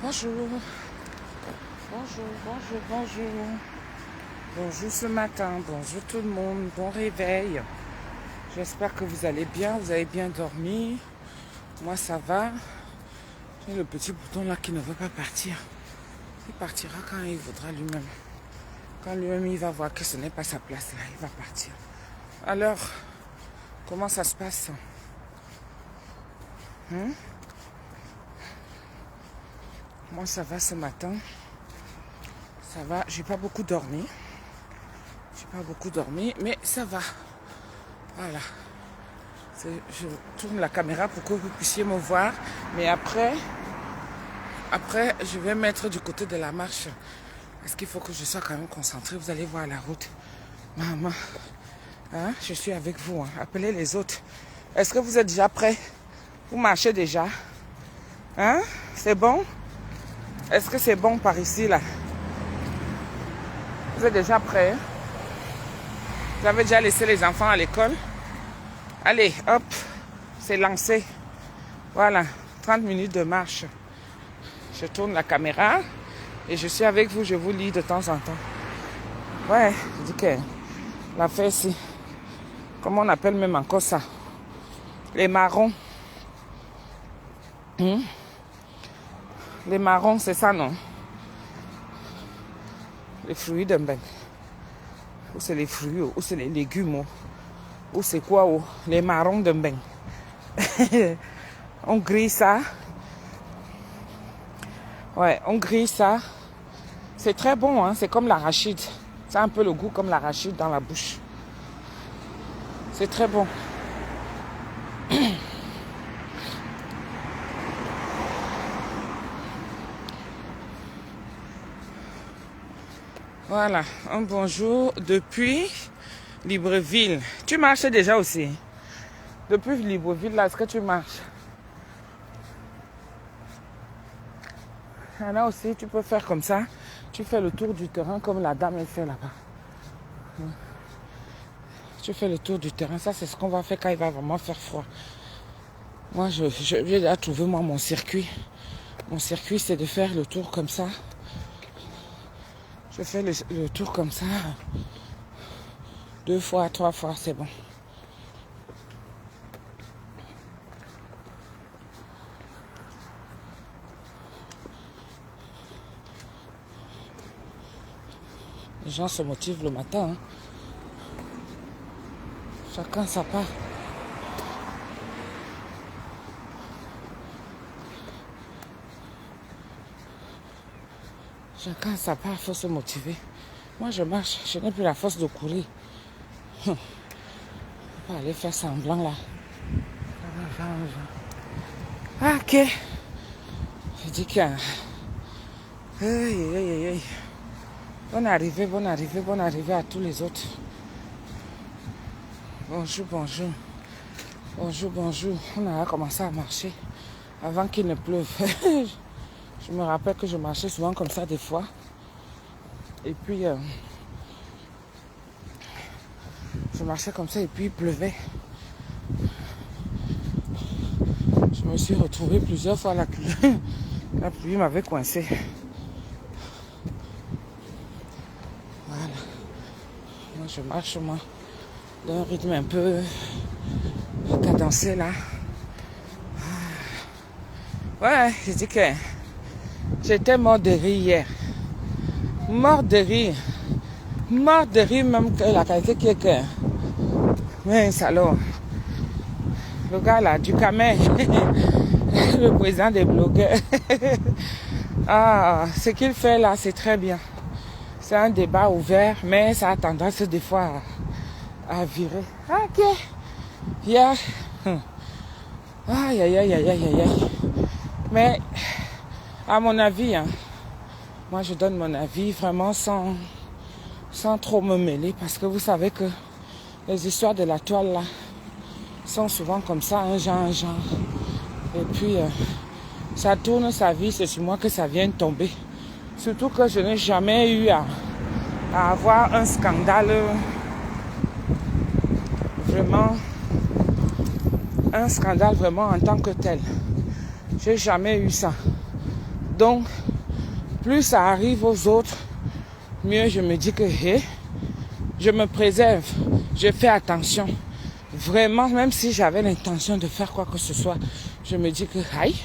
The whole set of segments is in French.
Bonjour, bonjour, bonjour, bonjour. Bonjour ce matin, bonjour tout le monde, bon réveil. J'espère que vous allez bien, vous avez bien dormi. Moi ça va. J'ai le petit bouton là qui ne veut pas partir. Il partira quand il voudra lui-même. Quand lui-même il va voir que ce n'est pas sa place là, il va partir. Alors, comment ça se passe? Moi ça va ce matin. Ça va, j'ai pas beaucoup dormi. Mais ça va. Voilà. Je tourne la caméra pour que vous puissiez me voir. Mais après, je vais mettre du côté de la marche. Parce qu'il faut que je sois quand même concentrée. Vous allez voir la route. Maman, hein, je suis avec vous. Hein. Appelez les autres. Est-ce que vous êtes déjà prêts? Vous marchez déjà? Hein? C'est bon? Est-ce que c'est bon par ici, là? Vous êtes déjà prêts? Vous avez déjà laissé les enfants à l'école? Allez, hop, c'est lancé. Voilà, 30 minutes de marche. Je tourne la caméra et je suis avec vous, je vous lis de temps en temps. Ouais, je dis que la fête ici, comment on appelle même encore ça? Les marrons. Les marrons, c'est ça, non? Les fruits d'un bain. Ou c'est les fruits, ou c'est les légumes, ou c'est quoi, les marrons d'un bain. On grille ça. Ouais, on grille ça. C'est très bon, hein? C'est comme l'arachide. C'est un peu le goût comme l'arachide dans la bouche. C'est très bon. Voilà, un bonjour depuis Libreville. Tu marches déjà aussi? Depuis Libreville, là, est-ce que tu marches? Il y en a aussi, tu peux faire comme ça. Tu fais le tour du terrain comme la dame elle fait là-bas. Tu fais le tour du terrain. Ça, c'est ce qu'on va faire quand il va vraiment faire froid. Moi, je vais déjà trouver moi mon circuit. Mon circuit, c'est de faire le tour comme ça. Je fais le tour comme ça. 2 fois, 3 fois, c'est bon. Les gens se motivent le matin. Hein. Chacun sa part. Chacun sa part, il faut se motiver. Moi, je marche, je n'ai plus la force de courir. Je ne vais pas aller faire semblant là. Ah, ok. Je dis que... Bonne arrivée, bonne arrivée, bonne arrivée à tous les autres. Bonjour, bonjour. Bonjour, bonjour. On a commencé à marcher avant qu'il ne pleuve. Je me rappelle que je marchais souvent comme ça des fois. Et puis, je marchais comme ça et puis il pleuvait. Je me suis retrouvée plusieurs fois la pluie m'avait coincé. Voilà. Moi, je marche, moi, d'un rythme un peu cadencé, là. Ouais, je dis que j'étais mort de rire hier. Mort de rire. Mort de rire même que la qualité qui est que... Mais salaud. Le gars là, du Camet. Le président des blogueurs. Ah, ce qu'il fait là, c'est très bien. C'est un débat ouvert, mais ça a tendance des fois à virer. Ok. Hier. Aïe, aïe, aïe, aïe, aïe, aïe. Mais, à mon avis, hein, moi je donne mon avis vraiment sans trop me mêler. Parce que vous savez que les histoires de la toile là sont souvent comme ça, un genre. Et puis, ça tourne sa vie, c'est sur moi que ça vient de tomber. Surtout que je n'ai jamais eu à avoir un scandale vraiment, en tant que tel. J'ai jamais eu ça. Donc, plus ça arrive aux autres, mieux je me dis que je me préserve, je fais attention. Vraiment, même si j'avais l'intention de faire quoi que ce soit, je me dis que, aïe,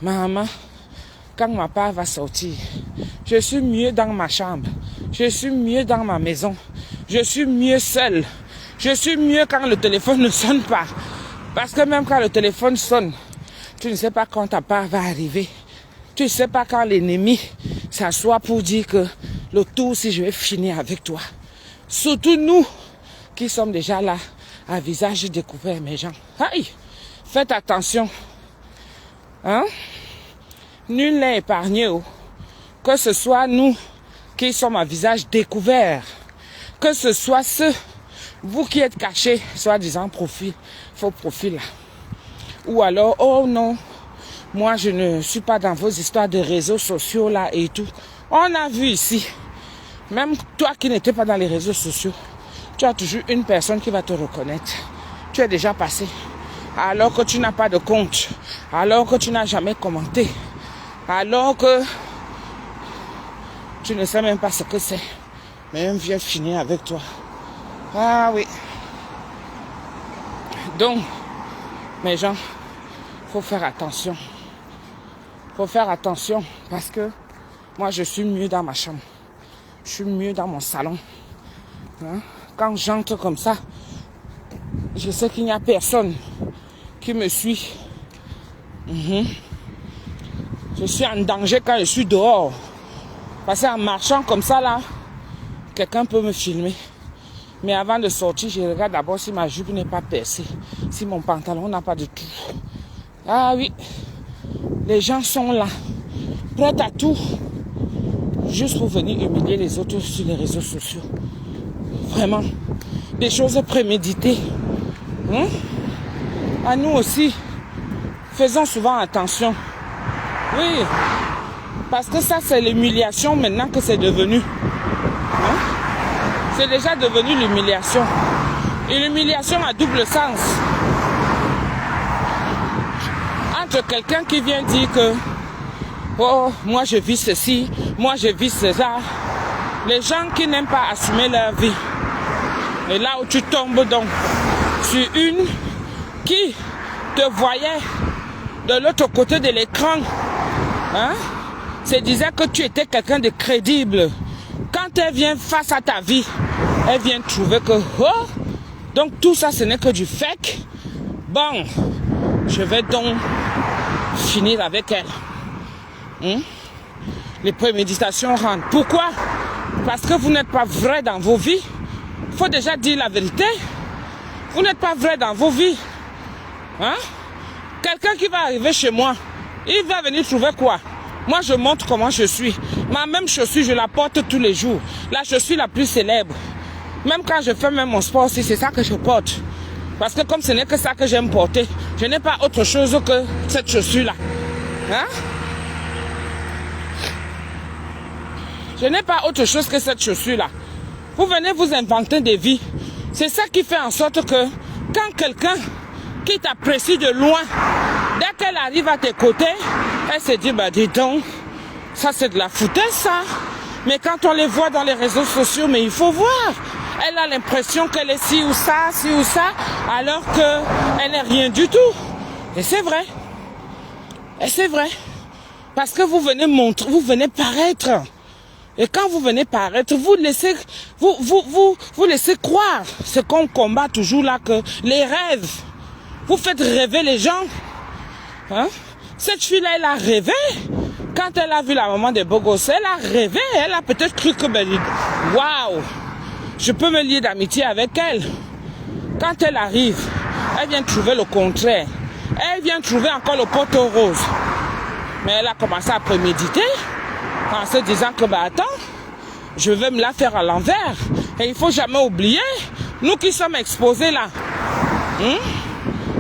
maman, quand ma part va sortir, je suis mieux dans ma chambre, je suis mieux dans ma maison, je suis mieux seule, je suis mieux quand le téléphone ne sonne pas. Parce que même quand le téléphone sonne, tu ne sais pas quand ta part va arriver. Tu ne sais pas quand l'ennemi s'assoit pour dire que le tour, si je vais finir avec toi. Surtout nous qui sommes déjà là, à visage découvert, mes gens. Aïe, faites attention. Hein? Nul n'est épargné. Que ce soit nous qui sommes à visage découvert, que ce soit ceux, vous qui êtes cachés, soi-disant profil, faux profil là. Ou alors, oh non, moi je ne suis pas dans vos histoires de réseaux sociaux là et tout. On a vu ici, même toi qui n'étais pas dans les réseaux sociaux, tu as toujours une personne qui va te reconnaître. Tu es déjà passé. Alors que tu n'as pas de compte. Alors que tu n'as jamais commenté. Alors que tu ne sais même pas ce que c'est. Mais on vient finir avec toi. Ah oui. Donc, mes gens, il faut faire attention. Il faut faire attention parce que moi, je suis mieux dans ma chambre. Je suis mieux dans mon salon. Hein? Quand j'entre comme ça, je sais qu'il n'y a personne qui me suit. Je suis en danger quand je suis dehors. Parce qu'en marchant comme ça, là, quelqu'un peut me filmer. Mais avant de sortir, je regarde d'abord si ma jupe n'est pas percée. Si mon pantalon n'a pas de tout. Ah oui, les gens sont là, prêts à tout. Juste pour venir humilier les autres sur les réseaux sociaux. Vraiment, des choses préméditées. À nous aussi, faisons souvent attention. Oui, parce que ça c'est l'humiliation maintenant que c'est devenu. C'est déjà devenu l'humiliation. Et l'humiliation a double sens. Entre quelqu'un qui vient dire que oh, moi je vis ceci, moi je vis cela. Les gens qui n'aiment pas assumer leur vie. Et là où tu tombes donc sur une qui te voyait de l'autre côté de l'écran, se disait que tu étais quelqu'un de crédible. Quand elle vient face à ta vie, elle vient trouver que oh, donc tout ça ce n'est que du fake. Bon, je vais donc finir avec elle. Les préméditations rentrent. Pourquoi? Parce que vous n'êtes pas vrai dans vos vies. Il faut déjà dire la vérité. Vous n'êtes pas vrai dans vos vies. Quelqu'un qui va arriver chez moi, il va venir trouver quoi? Moi, je montre comment je suis. Ma même chaussure, je la porte tous les jours. Là, je suis la plus célèbre. Même quand je fais même mon sport aussi, c'est ça que je porte. Parce que comme ce n'est que ça que j'aime porter, je n'ai pas autre chose que cette chaussure-là. Je n'ai pas autre chose que cette chaussure-là. Vous venez vous inventer des vies. C'est ça qui fait en sorte que quand quelqu'un qui t'apprécie de loin, dès qu'elle arrive à tes côtés, elle se dit, bah dis donc, ça c'est de la foutaise ça. Mais quand on les voit dans les réseaux sociaux, mais il faut voir. Elle a l'impression qu'elle est ci ou ça, alors qu'elle n'est rien du tout. Et c'est vrai. Et c'est vrai. Parce que vous venez montrer, vous venez paraître. Et quand vous venez paraître, vous laissez croire ce qu'on combat toujours là, que les rêves. Vous faites rêver les gens. Cette fille-là, elle a rêvé. Quand elle a vu la maman des beaux gosses, elle a rêvé. Elle a peut-être cru que, waouh, je peux me lier d'amitié avec elle. Quand elle arrive, elle vient trouver le contraire. Elle vient trouver encore le poteau rose. Mais elle a commencé à préméditer en se disant que, attends, je vais me la faire à l'envers. Et il ne faut jamais oublier, nous qui sommes exposés là,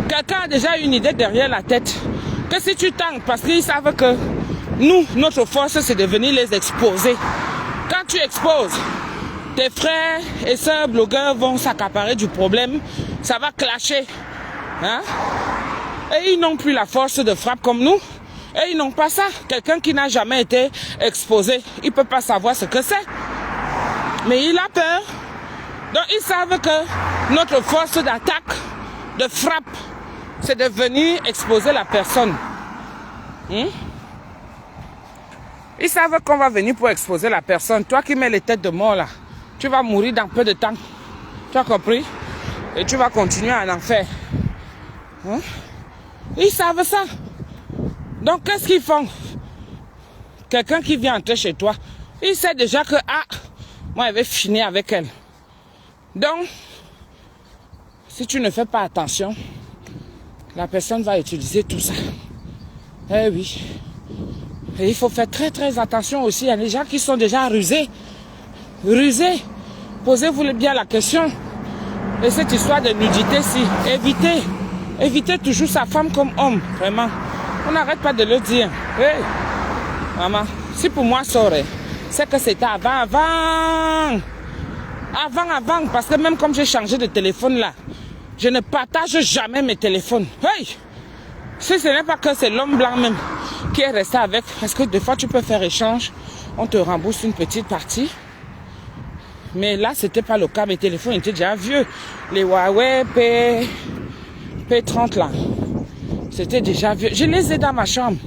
quelqu'un a déjà une idée derrière la tête. Que si tu tentes, parce qu'ils savent que nous, notre force, c'est de venir les exposer. Quand tu exposes, tes frères et sœurs blogueurs vont s'accaparer du problème. Ça va clasher. Et ils n'ont plus la force de frappe comme nous. Et ils n'ont pas ça. Quelqu'un qui n'a jamais été exposé, il ne peut pas savoir ce que c'est. Mais il a peur. Donc ils savent que notre force d'attaque, de frappe, c'est de venir exposer la personne. Ils savent qu'on va venir pour exposer la personne. Toi qui mets les têtes de mort là, tu vas mourir dans peu de temps. Tu as compris? Et tu vas continuer à en faire. Ils savent ça. Donc qu'est-ce qu'ils font? Quelqu'un qui vient entrer chez toi, il sait déjà que moi je vais finir avec elle. Donc, si tu ne fais pas attention, la personne va utiliser tout ça. Eh oui. Et il faut faire très très attention aussi. Il y a des gens qui sont déjà rusés. Rusés. Posez-vous bien la question. Et cette histoire de nudité-ci, évitez toujours sa femme comme homme. Vraiment. On n'arrête pas de le dire. Hey, maman, si pour moi ça aurait, c'est que c'était avant. Parce que même comme j'ai changé de téléphone là, je ne partage jamais mes téléphones. Hey! Si ce n'est pas que c'est l'homme blanc même qui est resté avec, parce que des fois tu peux faire échange, on te rembourse une petite partie. Mais là, c'était pas le cas, mes téléphones étaient déjà vieux. Les Huawei P30 là, c'était déjà vieux. Je les ai dans ma chambre,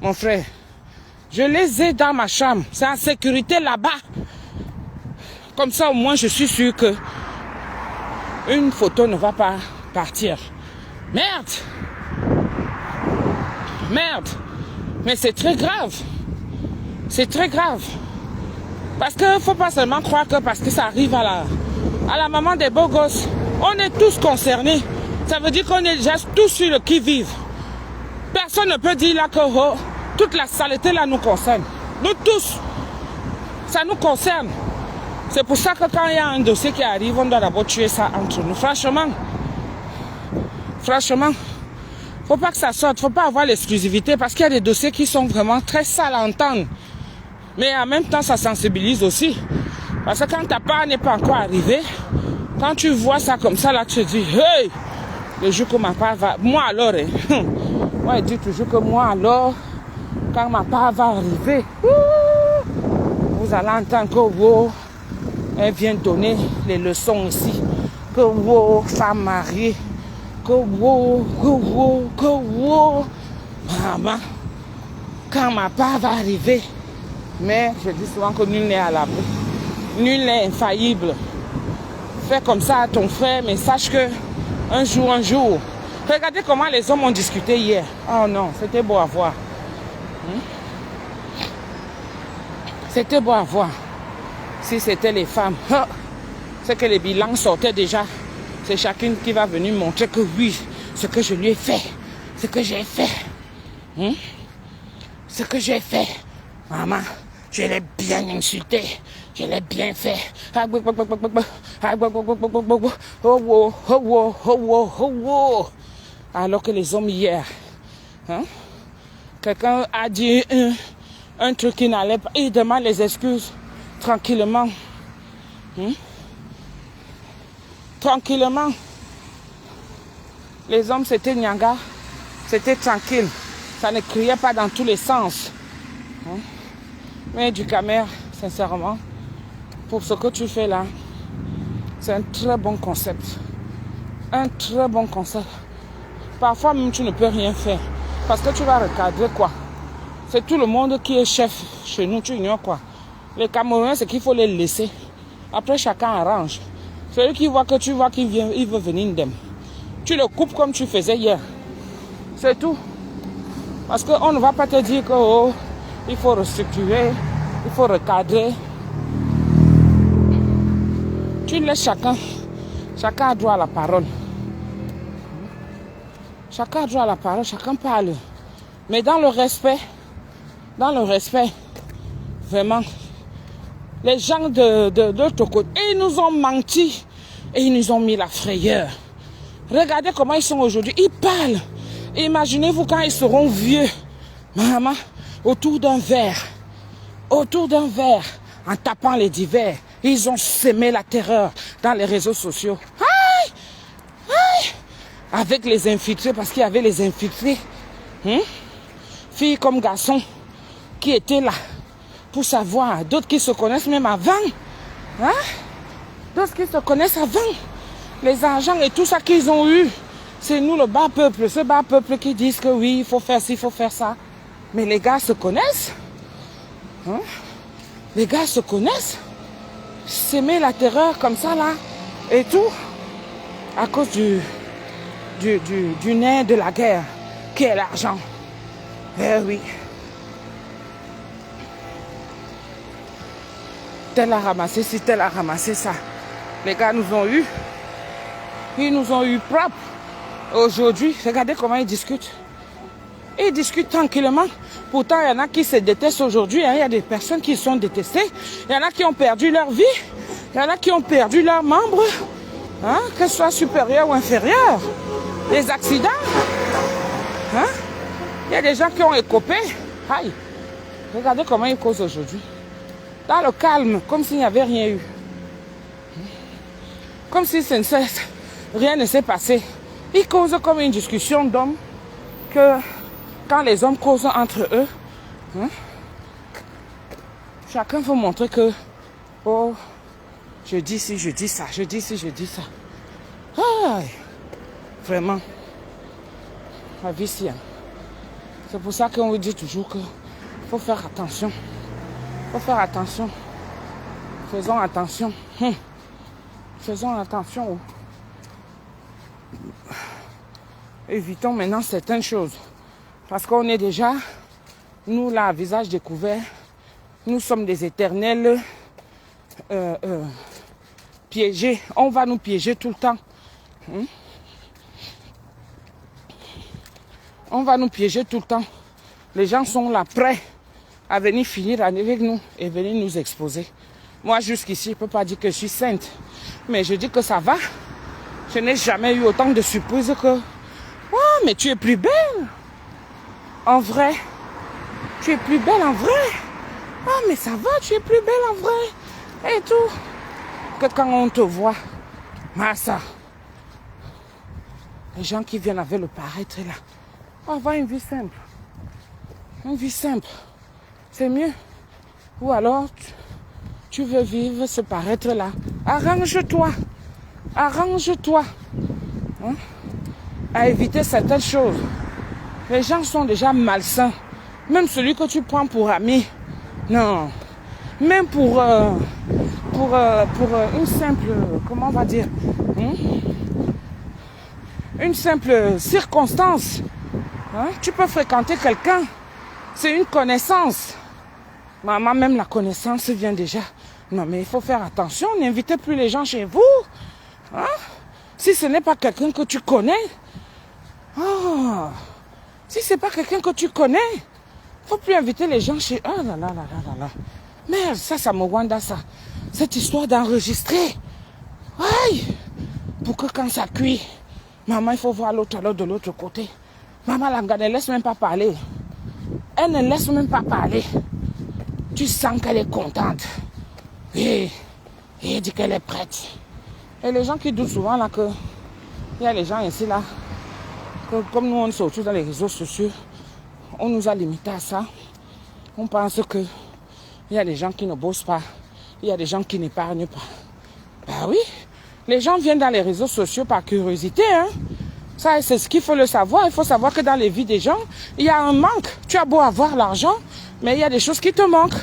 mon frère. Je les ai dans ma chambre. C'est en sécurité là-bas. Comme ça, au moins, je suis sûr que une photo ne va pas partir. Merde! Mais c'est très grave. C'est très grave. Parce qu'il ne faut pas seulement croire que parce que ça arrive à la maman des beaux gosses, on est tous concernés. Ça veut dire qu'on est déjà tous sur le qui-vive. Personne ne peut dire là que toute la saleté là nous concerne. Nous tous. Ça nous concerne. C'est pour ça que quand il y a un dossier qui arrive, on doit d'abord tuer ça entre nous. Franchement, faut pas que ça sorte, faut pas avoir l'exclusivité parce qu'il y a des dossiers qui sont vraiment très sales à entendre. Mais en même temps, ça sensibilise aussi. Parce que quand ta part n'est pas encore arrivée, quand tu vois ça comme ça, là, tu te dis, hey, le jour que ma part va... Moi alors, moi je dis toujours que moi alors, quand ma part va arriver, vous allez entendre que wow, elle vient donner les leçons aussi. Que wow, femme mariée. Que wow. Maman, quand ma part va arriver, mais je dis souvent que nul n'est à l'abri. Nul n'est infaillible. Fais comme ça à ton frère, mais sache que un jour. Regardez comment les hommes ont discuté hier. Oh non, c'était beau à voir. C'était beau à voir. Si c'était les femmes, c'est que les bilans sortaient déjà. C'est chacune qui va venir montrer que oui, ce que je lui ai fait, ce que j'ai fait. Ce que j'ai fait. Maman, je l'ai bien insulté. Je l'ai bien fait. Alors que les hommes hier, quelqu'un a dit un truc qui n'allait pas. Il demande les excuses tranquillement. Tranquillement. Les hommes, c'était Nyanga. C'était tranquille. Ça ne criait pas dans tous les sens. Mais du Camer, sincèrement, pour ce que tu fais là, c'est un très bon concept. Un très bon concept. Parfois même tu ne peux rien faire. Parce que tu vas recadrer quoi. C'est tout le monde qui est chef chez nous, tu ignores quoi. Les Camerounais, c'est qu'il faut les laisser. Après, chacun arrange. Celui qui voit que tu vois qu'il vient, il veut venir d'em. Tu le coupes comme tu faisais hier. C'est tout. Parce qu'on ne va pas te dire que il faut restructurer, il faut recadrer. Tu laisses chacun. Chacun a droit à la parole. Chacun a droit à la parole, chacun parle. Mais dans le respect, vraiment, les gens de l'autre côté, ils nous ont menti et ils nous ont mis la frayeur. Regardez comment ils sont aujourd'hui. Ils parlent. Imaginez-vous quand ils seront vieux, maman, autour d'un verre, en tapant les divers. Ils ont semé la terreur dans les réseaux sociaux. Aïe! Aïe! Avec les infiltrés, parce qu'il y avait les infiltrés. filles comme garçons, qui étaient là pour savoir. D'autres qui se connaissent même avant. Hein? D'autres qui se connaissent avant. Les argents et tout ça qu'ils ont eu. C'est nous le bas peuple. Ce bas peuple qui disent que oui, il faut faire ci, il faut faire ça. Mais les gars se connaissent. Hein? Les gars se connaissent. S'aimer la terreur comme ça là. Et tout. À cause du nerf de la guerre. Qui est l'argent. Eh oui. Tel a ramassé ci, tel a ramassé ça. Les gars nous ont eu. Ils nous ont eu propre. Aujourd'hui, regardez comment ils discutent. Ils discutent tranquillement. Pourtant, il y en a qui se détestent aujourd'hui. Hein. Il y a des personnes qui sont détestées. Il y en a qui ont perdu leur vie. Il y en a qui ont perdu leurs membres. Hein, que ce soit supérieur ou inférieur. Les accidents. Hein? Il y a des gens qui ont écopé. Aïe. Regardez comment ils causent aujourd'hui. Dans le calme, comme s'il n'y avait rien eu. Comme si rien ne s'est passé. Ils causent comme une discussion d'hommes que quand les hommes causent entre eux, hein, chacun veut montrer que oh, je dis ci, je dis ça, je dis ci, je dis ça. Ah, vraiment, la vie c'est. C'est pour ça qu'on vous dit toujours qu'il faut faire attention. Il faut faire attention. Faisons attention. Faisons attention. Évitons maintenant certaines choses. Parce qu'on est déjà, nous là, à visage découvert, nous sommes des éternels piégés. On va nous piéger tout le temps. On va nous piéger tout le temps. Les gens sont là prêts à venir finir avec nous et venir nous exposer. Moi, jusqu'ici, je ne peux pas dire que je suis sainte. Mais je dis que ça va. Je n'ai jamais eu autant de surprises que... Oh, mais tu es plus belle. En vrai. Tu es plus belle en vrai. Oh, mais ça va, tu es plus belle en vrai. Et tout. Que quand on te voit. Ça. Les gens qui viennent avec le paraître là. On va avoir une vie simple. Une vie simple. C'est mieux. Ou alors, tu veux vivre ce paraître là. Arrange-toi. Arrange-toi. Hein? À éviter certaines choses. Les gens sont déjà malsains. Même celui que tu prends pour ami. Non. Même pour une simple, comment on va dire, une simple circonstance. Hein? Tu peux fréquenter quelqu'un. C'est une connaissance. Maman, même la connaissance vient déjà. Non, mais il faut faire attention. N'invitez plus les gens chez vous. Hein? Si ce n'est pas quelqu'un que tu connais. Oh, si ce n'est pas quelqu'un que tu connais, il ne faut plus inviter les gens chez... Oh là là là là là là. Merde, ça me wanda ça. Cette histoire d'enregistrer. Aïe. Pour que quand ça cuit, maman, il faut voir l'autre alors de l'autre côté. Maman, la gars ne laisse même pas parler. Elle ne laisse même pas parler. Tu sens qu'elle est contente. Et elle dit qu'elle est prête. Et les gens qui doutent souvent là que... Il y a les gens ici là. Que, comme nous on se retrouve dans les réseaux sociaux. On nous a limité à ça. On pense que... Il y a des gens qui ne bossent pas. Il y a des gens qui n'épargnent pas. Ben oui. Les gens viennent dans les réseaux sociaux par curiosité. Hein. Ça, c'est ce qu'il faut le savoir. Il faut savoir que dans les vies des gens, il y a un manque. Tu as beau avoir l'argent, mais il y a des choses qui te manquent.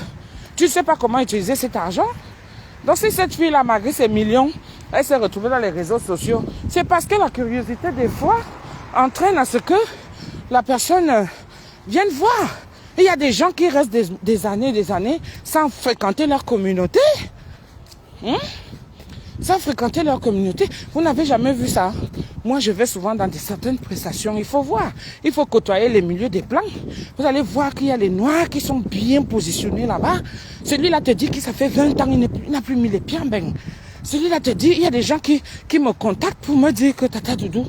Tu ne sais pas comment utiliser cet argent. Donc si cette fille-là, malgré ses millions, elle s'est retrouvée dans les réseaux sociaux, c'est parce que la curiosité, des fois, entraîne à ce que la personne vienne voir. Et il y a des gens qui restent des années sans fréquenter leur communauté. Sans fréquenter leur communauté. Vous n'avez jamais vu ça? Moi, je vais souvent dans certaines prestations. Il faut voir. Il faut côtoyer les milieux des plans. Vous allez voir qu'il y a les noirs qui sont bien positionnés là-bas. Celui-là te dit que ça fait 20 ans, il n'a plus mis les pieds en bain. Celui-là te dit, il y a des gens qui me contactent pour me dire que Tata Doudou,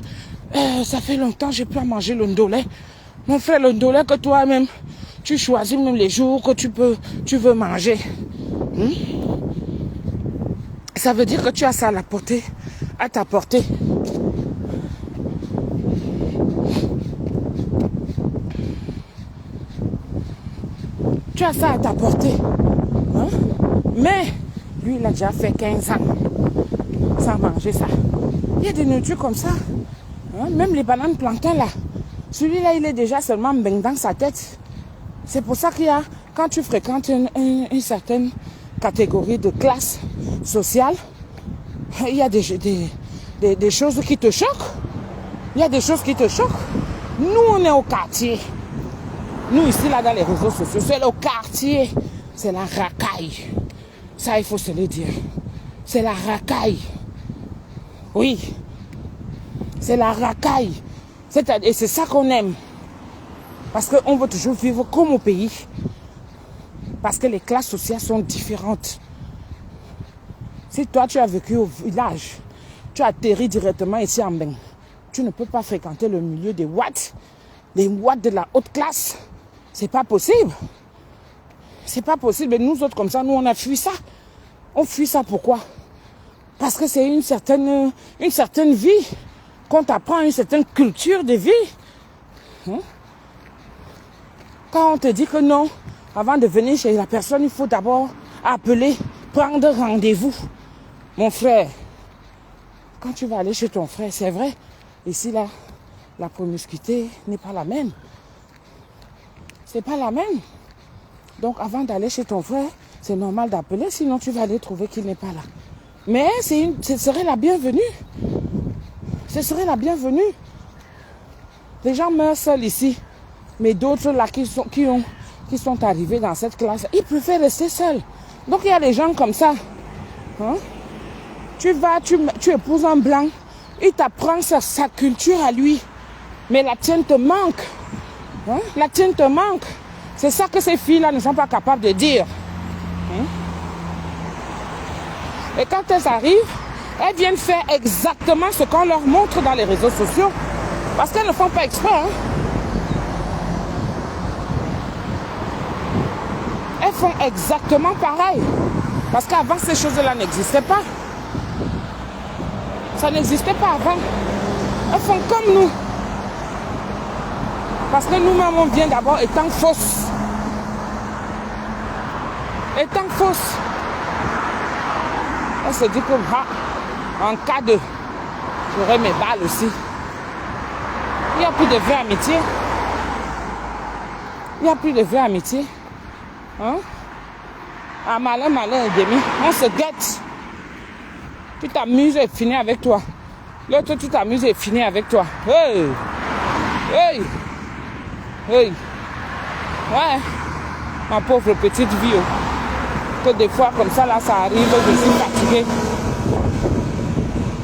ça fait longtemps que je n'ai plus à manger le ndolé. Mon frère, le ndolé que toi-même, tu choisis même les jours que tu veux manger. Ça veut dire que tu as ça à ta portée. Tu as ça à ta portée. Hein? Mais, lui, il a déjà fait 15 ans sans manger ça. Il y a des nourritures comme ça. Hein? Même les bananes plantains, là. Celui-là, il est déjà seulement bang dans sa tête. C'est pour ça qu'il y a, quand tu fréquentes une certaine catégorie de classe sociale, il y a des choses qui te choquent. Il y a des choses qui te choquent. Nous, on est au quartier. Nous, ici, là, dans les réseaux sociaux, c'est le quartier. C'est la racaille. Ça, il faut se le dire. C'est la racaille. Oui. C'est la racaille. Et c'est ça qu'on aime. Parce qu'on veut toujours vivre comme au pays. Parce que les classes sociales sont différentes. Si toi, tu as vécu au village, tu as atterri directement ici en Beng, tu ne peux pas fréquenter le milieu des watts de la haute classe. C'est pas possible. C'est pas possible. Et nous autres, comme ça, nous, on a fui ça. On fuit ça pourquoi? Parce que c'est une certaine vie qu'on t'apprend, une certaine culture de vie. Hein? Quand on te dit que non, avant de venir chez la personne, il faut d'abord appeler, prendre rendez-vous. Mon frère, quand tu vas aller chez ton frère, c'est vrai, ici, là, la promiscuité n'est pas la même. C'est pas la même. Donc, avant d'aller chez ton frère, c'est normal d'appeler, sinon tu vas aller trouver qu'il n'est pas là. Mais ce serait la bienvenue. Ce serait la bienvenue. Les gens meurent seuls ici. Mais d'autres là qui sont arrivés dans cette classe, ils préfèrent rester seuls. Donc il y a des gens comme ça. Hein? Tu épouses un blanc, il t'apprend sa culture à lui. Mais la tienne te manque. Hein? La tienne te manque. C'est ça que ces filles-là ne sont pas capables de dire. Hein? Et quand elles arrivent, elles viennent faire exactement ce qu'on leur montre dans les réseaux sociaux. Parce qu'elles ne font pas exprès. Hein? Elles font exactement pareil. Parce qu'avant, ces choses-là n'existaient pas. Ça n'existait pas avant. Elles font comme nous. Parce que nous-mêmes, on vient d'abord étant fausses. Étant fausses. On se dit que, en cas de... J'aurai mes balles aussi. Il n'y a plus de vraie amitié. Il n'y a plus de vraie amitié. Hein? Ah, malin et demi. On se guette. Tu t'amuses et finis avec toi. L'autre, tu t'amuses et finis avec toi. Hey! Hey! Hey! Ouais! Ma pauvre petite vie. Que des fois, comme ça, là, ça arrive. Je suis fatiguée.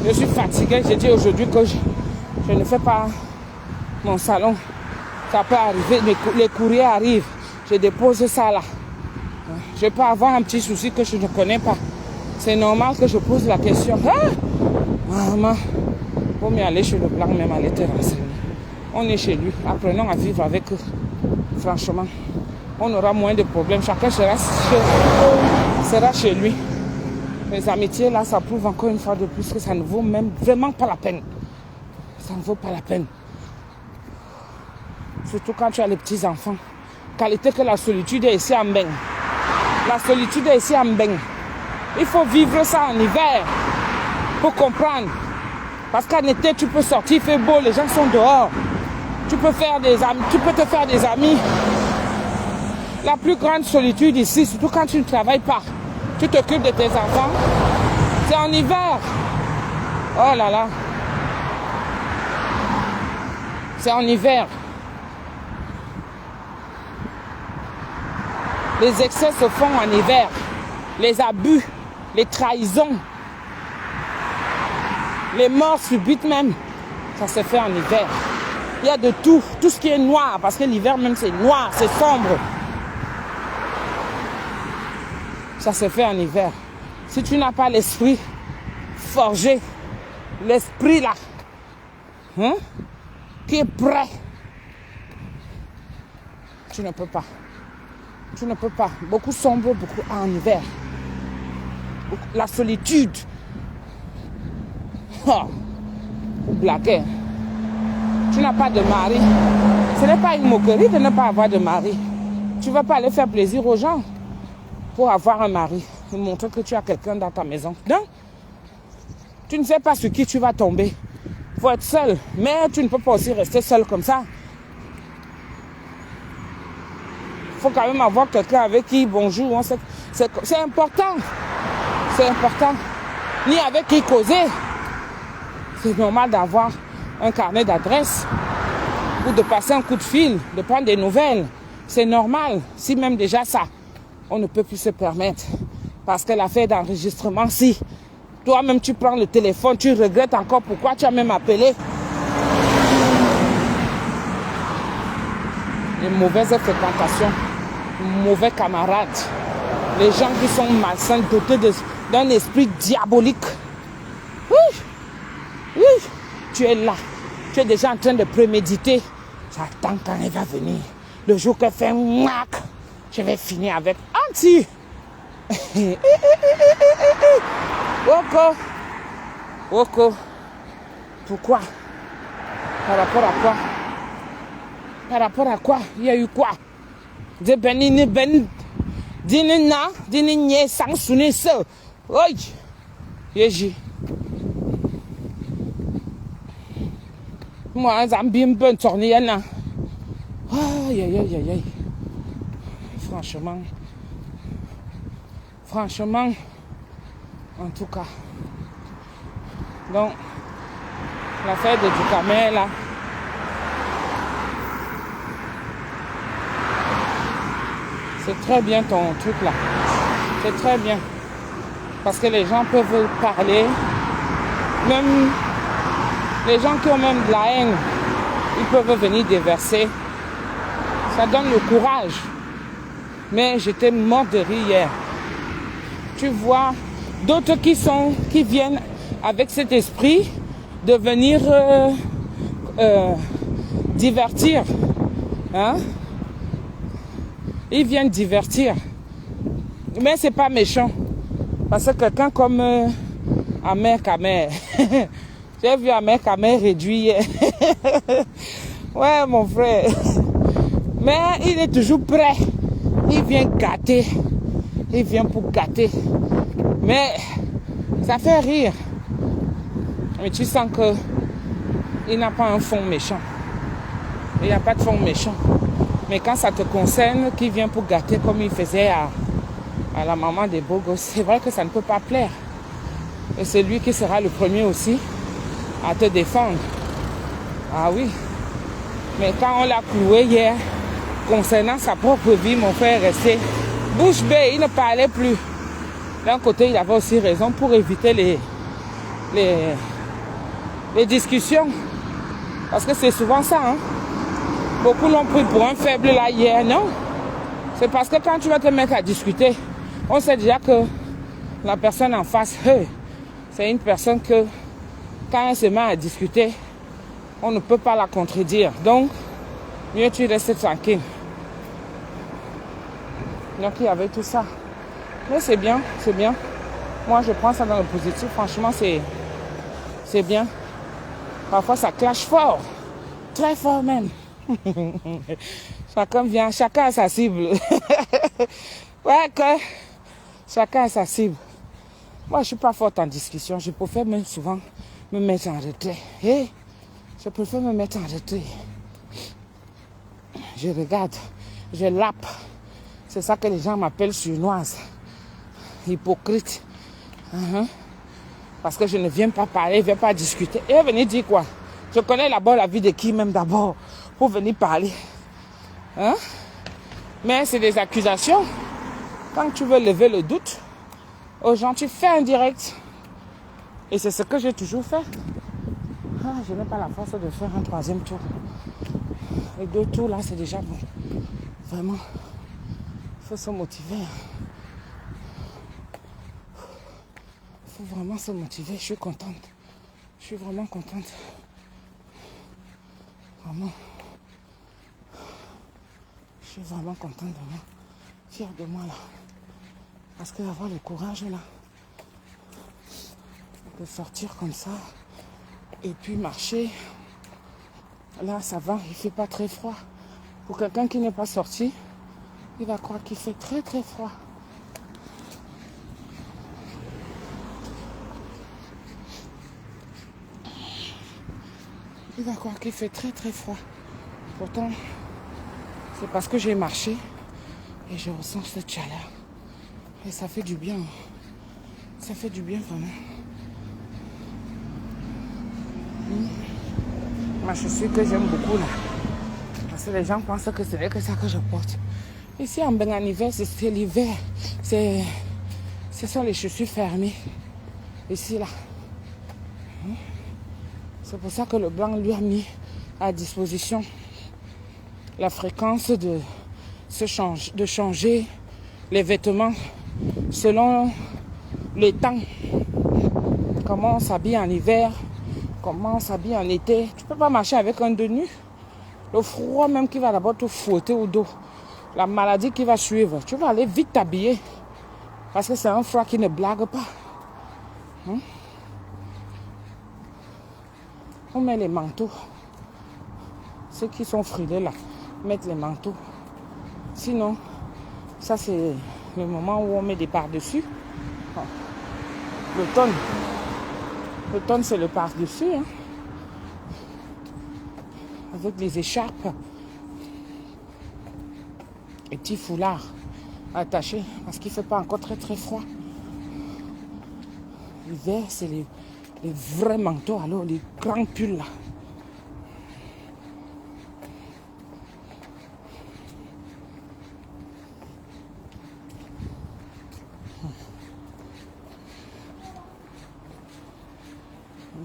Je suis fatiguée. J'ai dit aujourd'hui que je ne fais pas mon salon. Ça peut arriver. Les courriers arrivent. Je dépose ça là. Je peux avoir un petit souci que je ne connais pas. C'est normal que je pose la question. Ah! Maman, il vaut mieux aller chez le blanc, même aller te renseigner. On est chez lui. Apprenons à vivre avec eux. Franchement, on aura moins de problèmes. Chacun sera chez lui. Les amitiés, là, ça prouve encore une fois de plus que ça ne vaut même vraiment pas la peine. Ça ne vaut pas la peine. Surtout quand tu as les petits-enfants. Qualité que la solitude est ici en Beng. La solitude est ici en Beng. Il faut vivre ça en hiver pour comprendre. Parce qu'en été, tu peux sortir, il fait beau, les gens sont dehors. Tu peux faire des amis, tu peux te faire des amis. La plus grande solitude ici, surtout quand tu ne travailles pas, tu t'occupes de tes enfants, c'est en hiver. Oh là là. C'est en hiver. Les excès se font en hiver. Les abus, les trahisons, les morts subites même, ça se fait en hiver. Il y a de tout ce qui est noir, parce que l'hiver même c'est noir, c'est sombre. Ça se fait en hiver. Si tu n'as pas l'esprit forgé, l'esprit là, hein, qui est prêt, tu ne peux pas. Tu ne peux pas. Beaucoup sombre, beaucoup en hiver. La solitude. Oh, vous blaguez. Tu n'as pas de mari. Ce n'est pas une moquerie de ne pas avoir de mari. Tu ne vas pas aller faire plaisir aux gens pour avoir un mari et montrer que tu as quelqu'un dans ta maison. Non. Tu ne sais pas sur qui tu vas tomber. Il faut être seul. Mais tu ne peux pas aussi rester seul comme ça. Il faut quand même avoir quelqu'un avec qui, bonjour, c'est important. C'est important. Ni avec qui causer. C'est normal d'avoir un carnet d'adresses ou de passer un coup de fil, de prendre des nouvelles. C'est normal. Si même déjà ça, on ne peut plus se permettre. Parce que l'affaire d'enregistrement, si toi-même tu prends le téléphone, tu regrettes encore pourquoi tu as même appelé. Les mauvaises fréquentations, mauvais camarades, les gens qui sont malsains, dotés d'un esprit diabolique. Oui, oui, tu es là. Tu es déjà en train de préméditer. J'attends quand elle va venir. Le jour qu'elle fait mouac, je vais finir avec anti. Woko. Woko. Pourquoi? Par rapport à quoi? Par rapport à quoi? Il y a eu quoi? De benini ben. Dinina. Dininye sang suni se. Oi. Yeji. Moi, j'aime bien tourner là. Aïe, aïe, aïe, aïe, aïe. Franchement, en tout cas. Donc, l'affaire de Ducamel, là. C'est très bien ton truc, là. C'est très bien. Parce que les gens peuvent parler. Même les gens qui ont même de la haine, ils peuvent venir déverser. Ça donne le courage. Mais j'étais morte de rire hier. Tu vois d'autres qui viennent avec cet esprit de venir divertir. Hein? Ils viennent divertir. Mais c'est pas méchant. Parce que quelqu'un comme Ahmed Kamer, j'ai vu Ahmed Kamer réduit hier. Ouais, mon frère. Mais il est toujours prêt. Il vient gâter. Il vient pour gâter. Mais ça fait rire. Mais tu sens que il n'a pas un fond méchant. Il n'y a pas de fond méchant. Mais quand ça te concerne, qui vient pour gâter comme il faisait à la maman des beaux gosses, c'est vrai que ça ne peut pas plaire. Et c'est lui qui sera le premier aussi à te défendre. Ah oui. Mais quand on l'a cloué hier, concernant sa propre vie, mon frère est resté bouche bée, il ne parlait plus. D'un côté, il avait aussi raison pour éviter les discussions. Parce que c'est souvent ça, hein. Beaucoup l'ont pris pour un faible là hier, non? C'est parce que quand tu vas te mettre à discuter, on sait déjà que la personne en face, c'est une personne que, quand elle se met à discuter, on ne peut pas la contredire. Donc, mieux tu restes tranquille. Donc, il y avait tout ça. Mais c'est bien, c'est bien. Moi, je prends ça dans le positif. Franchement, c'est bien. Parfois, ça clash fort. Très fort même. Chacun a sa cible. Ouais, que chacun a sa cible. Moi, je ne suis pas forte en discussion. Je préfère même souvent me mettre en retrait. Je préfère me mettre en retrait. Je regarde, je lappe. C'est ça que les gens m'appellent surnoise. Hypocrite. Parce que je ne viens pas parler, je ne viens pas discuter. Et venir dire quoi? Je connais d'abord la vie de qui même d'abord pour venir parler. Hein? Mais c'est des accusations. Quand tu veux lever le doute aux gens, tu fais un direct. Et c'est ce que j'ai toujours fait. Je n'ai pas la force de faire un troisième tour. Les 2 tours là, c'est déjà bon. Vraiment, il faut se motiver. Il faut vraiment se motiver. Je suis contente. Je suis vraiment contente. Vraiment. Je suis vraiment contente de moi. Fière de moi là. Parce que avoir le courage là de sortir comme ça et puis marcher, là ça va, il fait pas très froid. Pour quelqu'un qui n'est pas sorti, Il va croire qu'il fait très très froid. Il va croire qu'il fait très très froid. Pourtant, c'est parce que j'ai marché et je ressens cette chaleur. Et ça fait du bien. Ça fait du bien vraiment. Ma chaussure que j'aime beaucoup là. Parce que les gens pensent que ce n'est que ça que je porte. Ici en Bénin, en hiver, c'est l'hiver. Ce sont les chaussures fermées. Ici là. C'est pour ça que le blanc lui a mis à disposition la fréquence de changer les vêtements selon le temps. Comment on s'habille en hiver, comment on s'habille en été. Tu ne peux pas marcher avec un dos nu. Le froid même qui va d'abord te frotter au dos. La maladie qui va suivre. Tu vas aller vite t'habiller. Parce que c'est un froid qui ne blague pas. On met les manteaux. Ceux qui sont frileux là, mettent les manteaux. Sinon, ça c'est le moment où on met des par-dessus. L'automne. L'automne c'est le par-dessus. Avec des écharpes. Et petits foulards attachés. Parce qu'il ne fait pas encore très très froid. L'hiver c'est les vrais manteaux. Alors les grands pulls là.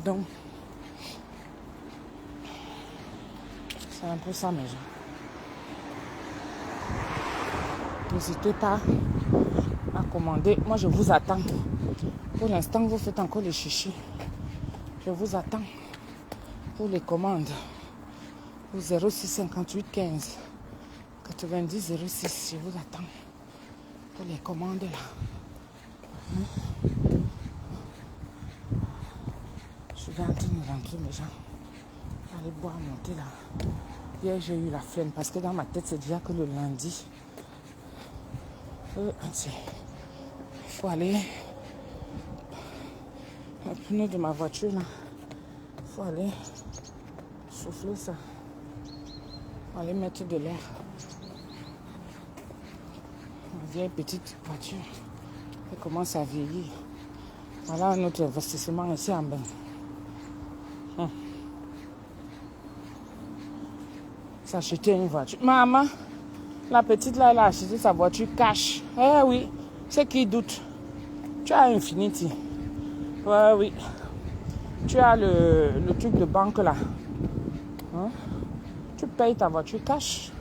Donc, c'est un peu ça, mes gens. N'hésitez pas à commander. Moi, je vous attends. Pour l'instant, vous faites encore les chichis. Je vous attends pour les commandes. Au 06 58 15 90 06. Je vous attends pour les commandes là. Je vais en train de rentrer, mes gens. Aller boire mon thé là. Hier, j'ai eu la flemme parce que dans ma tête, c'est déjà que le lundi. Il faut aller. Le pneu de ma voiture là. Il faut aller souffler ça. Il faut aller mettre de l'air. Ma vieille petite voiture. Elle commence à vieillir. Voilà un autre investissement ici en bas. S'acheter une voiture. Maman, la petite là, elle a acheté sa voiture cash. Eh oui, c'est qui doute. Tu as Infinity. Ouais, oui. Tu as le truc de banque là. Tu payes ta voiture cash.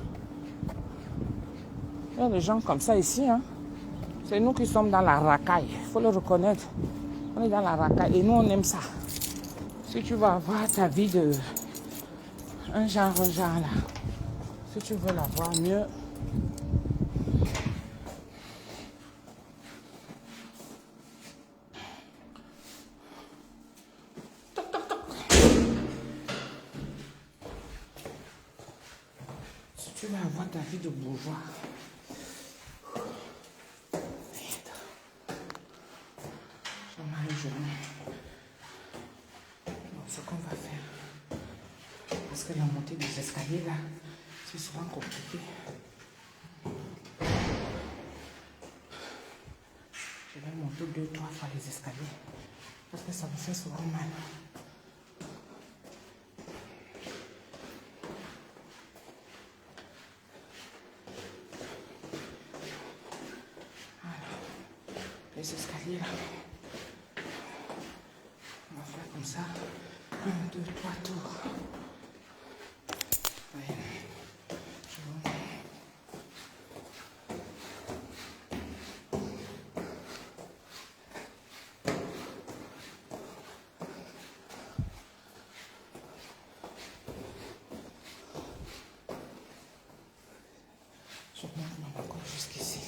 Il y a des gens comme ça ici. C'est nous qui sommes dans la racaille. Il faut le reconnaître. On est dans la racaille et nous on aime ça. Si tu vas avoir ta vie de un genre là. Si tu veux l'avoir mieux. Si tu veux avoir ta vie de bourgeois. Ce qu'on va faire, parce que la montée des escaliers là, c'est souvent compliqué. Je vais monter 2-3 fois les escaliers, parce que ça me fait souvent mal. Alors, les escaliers là. On va faire comme ça. 1, 2, 3 tours. Ouais. Je monte mon balcon jusqu'ici.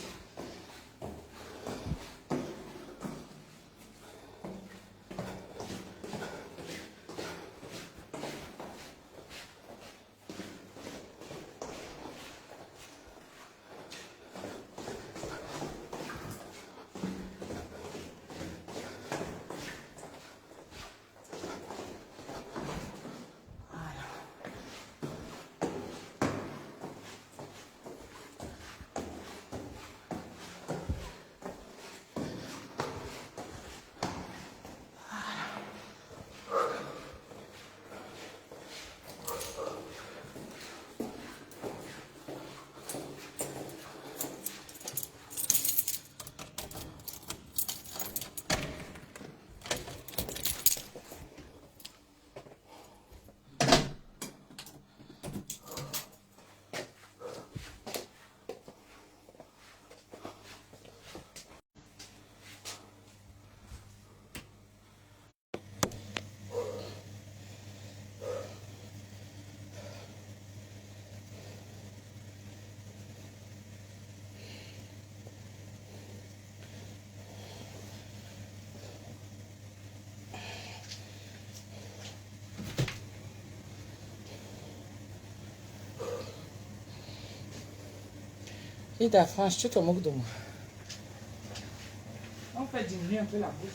Ida, franchement, tu te moques de moi. On fait diminuer un peu la bourse.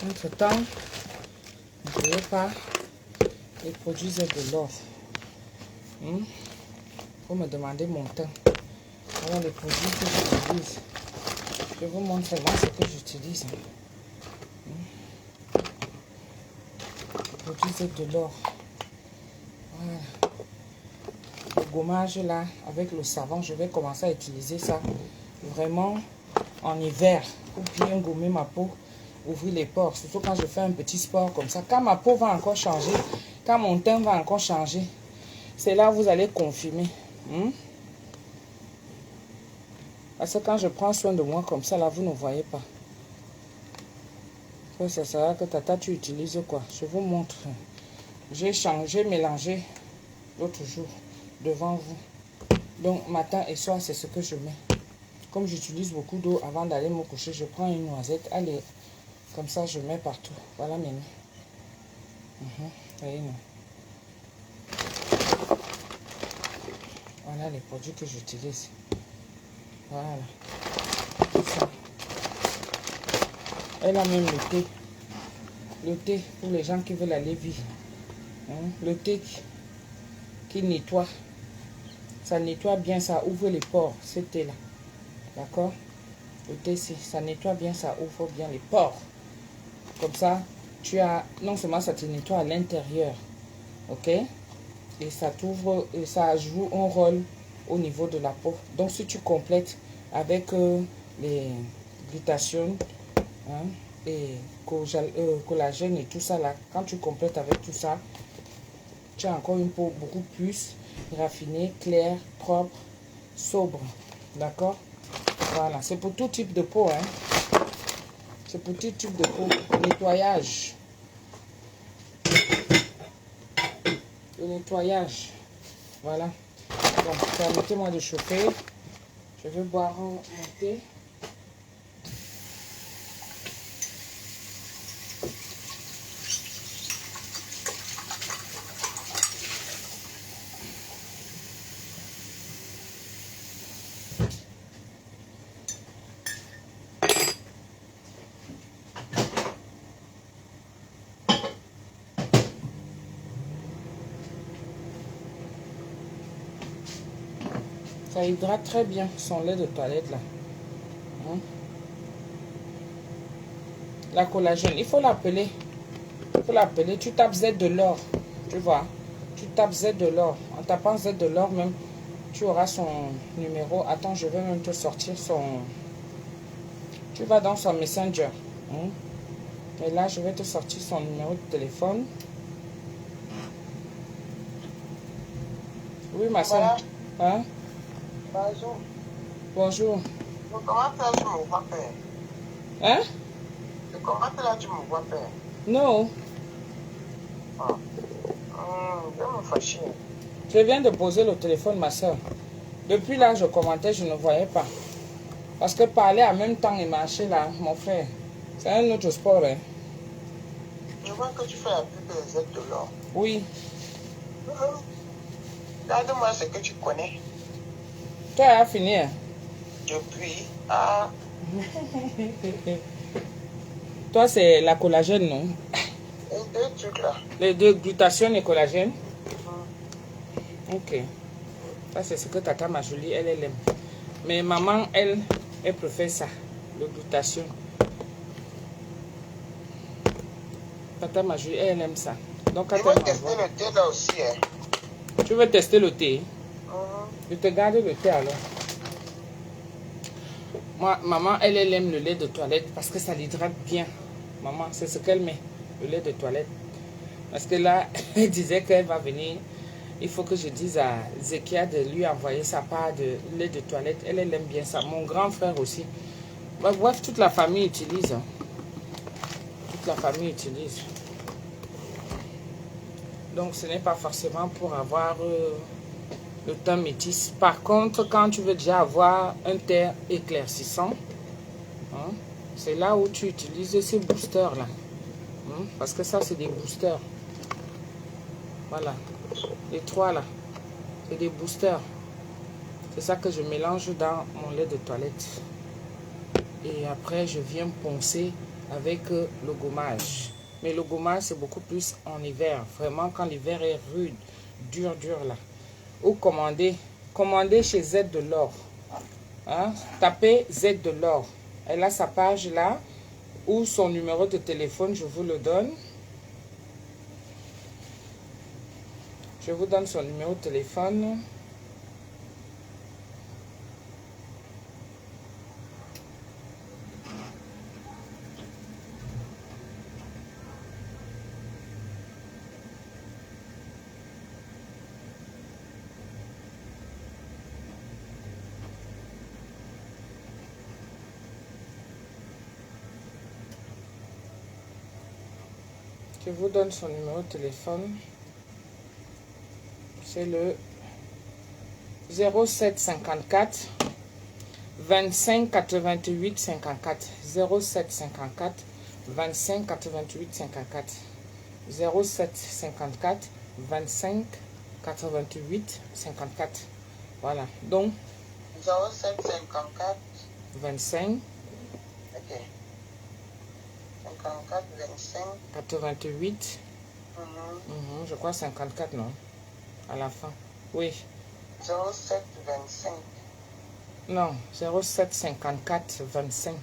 Entre-temps, n'oubliez pas les produits de l'or. Vous me demandez mon temps. Voilà les produits que j'utilise. Je vous montre seulement ce que j'utilise. Les produits de l'or. Voilà. Le gommage là, avec le savon, je vais commencer à utiliser ça vraiment en hiver pour bien gommer ma peau, ouvrir les pores, surtout quand je fais un petit sport comme ça. Quand ma peau va encore changer, quand mon teint va encore changer, c'est là que vous allez confirmer. Parce que quand je prends soin de moi comme ça, là, vous ne voyez pas. Ça sert que tata, tu utilises quoi? Je vous montre. J'ai changé, mélangé l'autre jour devant vous. Donc, matin et soir, c'est ce que je mets. Comme j'utilise beaucoup d'eau avant d'aller me coucher, je prends une noisette. Allez, comme ça, je mets partout. Voilà mes mains. Voyez, non? Voilà les produits que j'utilise. Voilà. Ça. Elle a même le thé. Le thé pour les gens qui veulent aller vivre. Le thé qui nettoie. Ça nettoie bien, ça ouvre les pores, ce thé-là. D'accord? Le thé, ça nettoie bien, ça ouvre bien les pores. Comme ça, tu as, non seulement ça te nettoie à l'intérieur, ok? Et ça t'ouvre, et ça joue un rôle au niveau de la peau. Donc, si tu complètes avec les glutations et collagène et tout ça là, quand tu complètes avec tout ça, tu as encore une peau beaucoup plus raffinée, claire, propre, sobre. D'accord? Voilà, c'est pour tout type de peau. C'est pour tout type de peau. Nettoyage. Le nettoyage. Voilà. Bon, permettez-moi de chauffer. Je vais boire mon thé. Ça hydrate très bien son lait de toilette là. La collagène, il faut l'appeler. Il faut l'appeler. Tu tapes Z de l'or. Tu vois. Tu tapes Z de l'or. En tapant Z de l'or même, tu auras son numéro. Attends, je vais même te sortir son... Tu vas dans son Messenger. Et là, je vais te sortir son numéro de téléphone. Oui, ma soeur. Hein? Bonjour. Bonjour. Comment ça, tu me vois faire? Hein? Comment ça, tu me vois faire? Non. Je me fâcher. Je viens de poser le téléphone, ma soeur. Depuis là, je commentais, je ne voyais pas. Parce que parler en même temps et marcher là, mon frère, c'est un autre sport. Je vois que tu fais la pub des aides de l'or. Oui. Regarde-moi ce que tu connais. Toi, as fini. Depuis, Toi, c'est la collagène, non? Les deux trucs là. Les deux, glutathione et collagène. Mhm. Ok. Ça, c'est ce que Tata Majolie, elle aime. Mais maman, elle préfère ça, le glutathione. Tata Majolie, elle aime ça. Donc, quand Je vais tester le thé là aussi. Hein. Tu veux tester le thé? Mhm. Je te garde le thé alors. Moi, maman, elle aime le lait de toilette parce que ça l'hydrate bien. Maman, c'est ce qu'elle met, le lait de toilette. Parce que là, elle disait qu'elle va venir. Il faut que je dise à Zekia de lui envoyer sa part de lait de toilette. Elle aime bien ça. Mon grand frère aussi. Bref, toute la famille utilise. Hein. Toute la famille utilise. Donc, ce n'est pas forcément pour avoir le teint métis. Par contre, quand tu veux déjà avoir un teint éclaircissant, hein, c'est là où tu utilises ces boosters-là. Hein, parce que ça, c'est des boosters. Voilà. Les trois, là. C'est des boosters. C'est ça que je mélange dans mon lait de toilette. Et après, je viens poncer avec le gommage. Mais le gommage, c'est beaucoup plus en hiver. Vraiment, quand l'hiver est rude, dur là. Ou commander chez Z de l'or. Hein? Tapez Z de l'or. Elle a sa page là. Ou son numéro de téléphone, je vous le donne. Je vous donne son numéro de téléphone. Je vous donne son numéro de téléphone. C'est le 0754 25 88 54. 0754 25 88 54. 0754 25 88 54. Voilà. Donc 0754 25 ok 54 25 88. Je crois 54, non? À la fin. Oui. 07 25 Non, 07 54 25.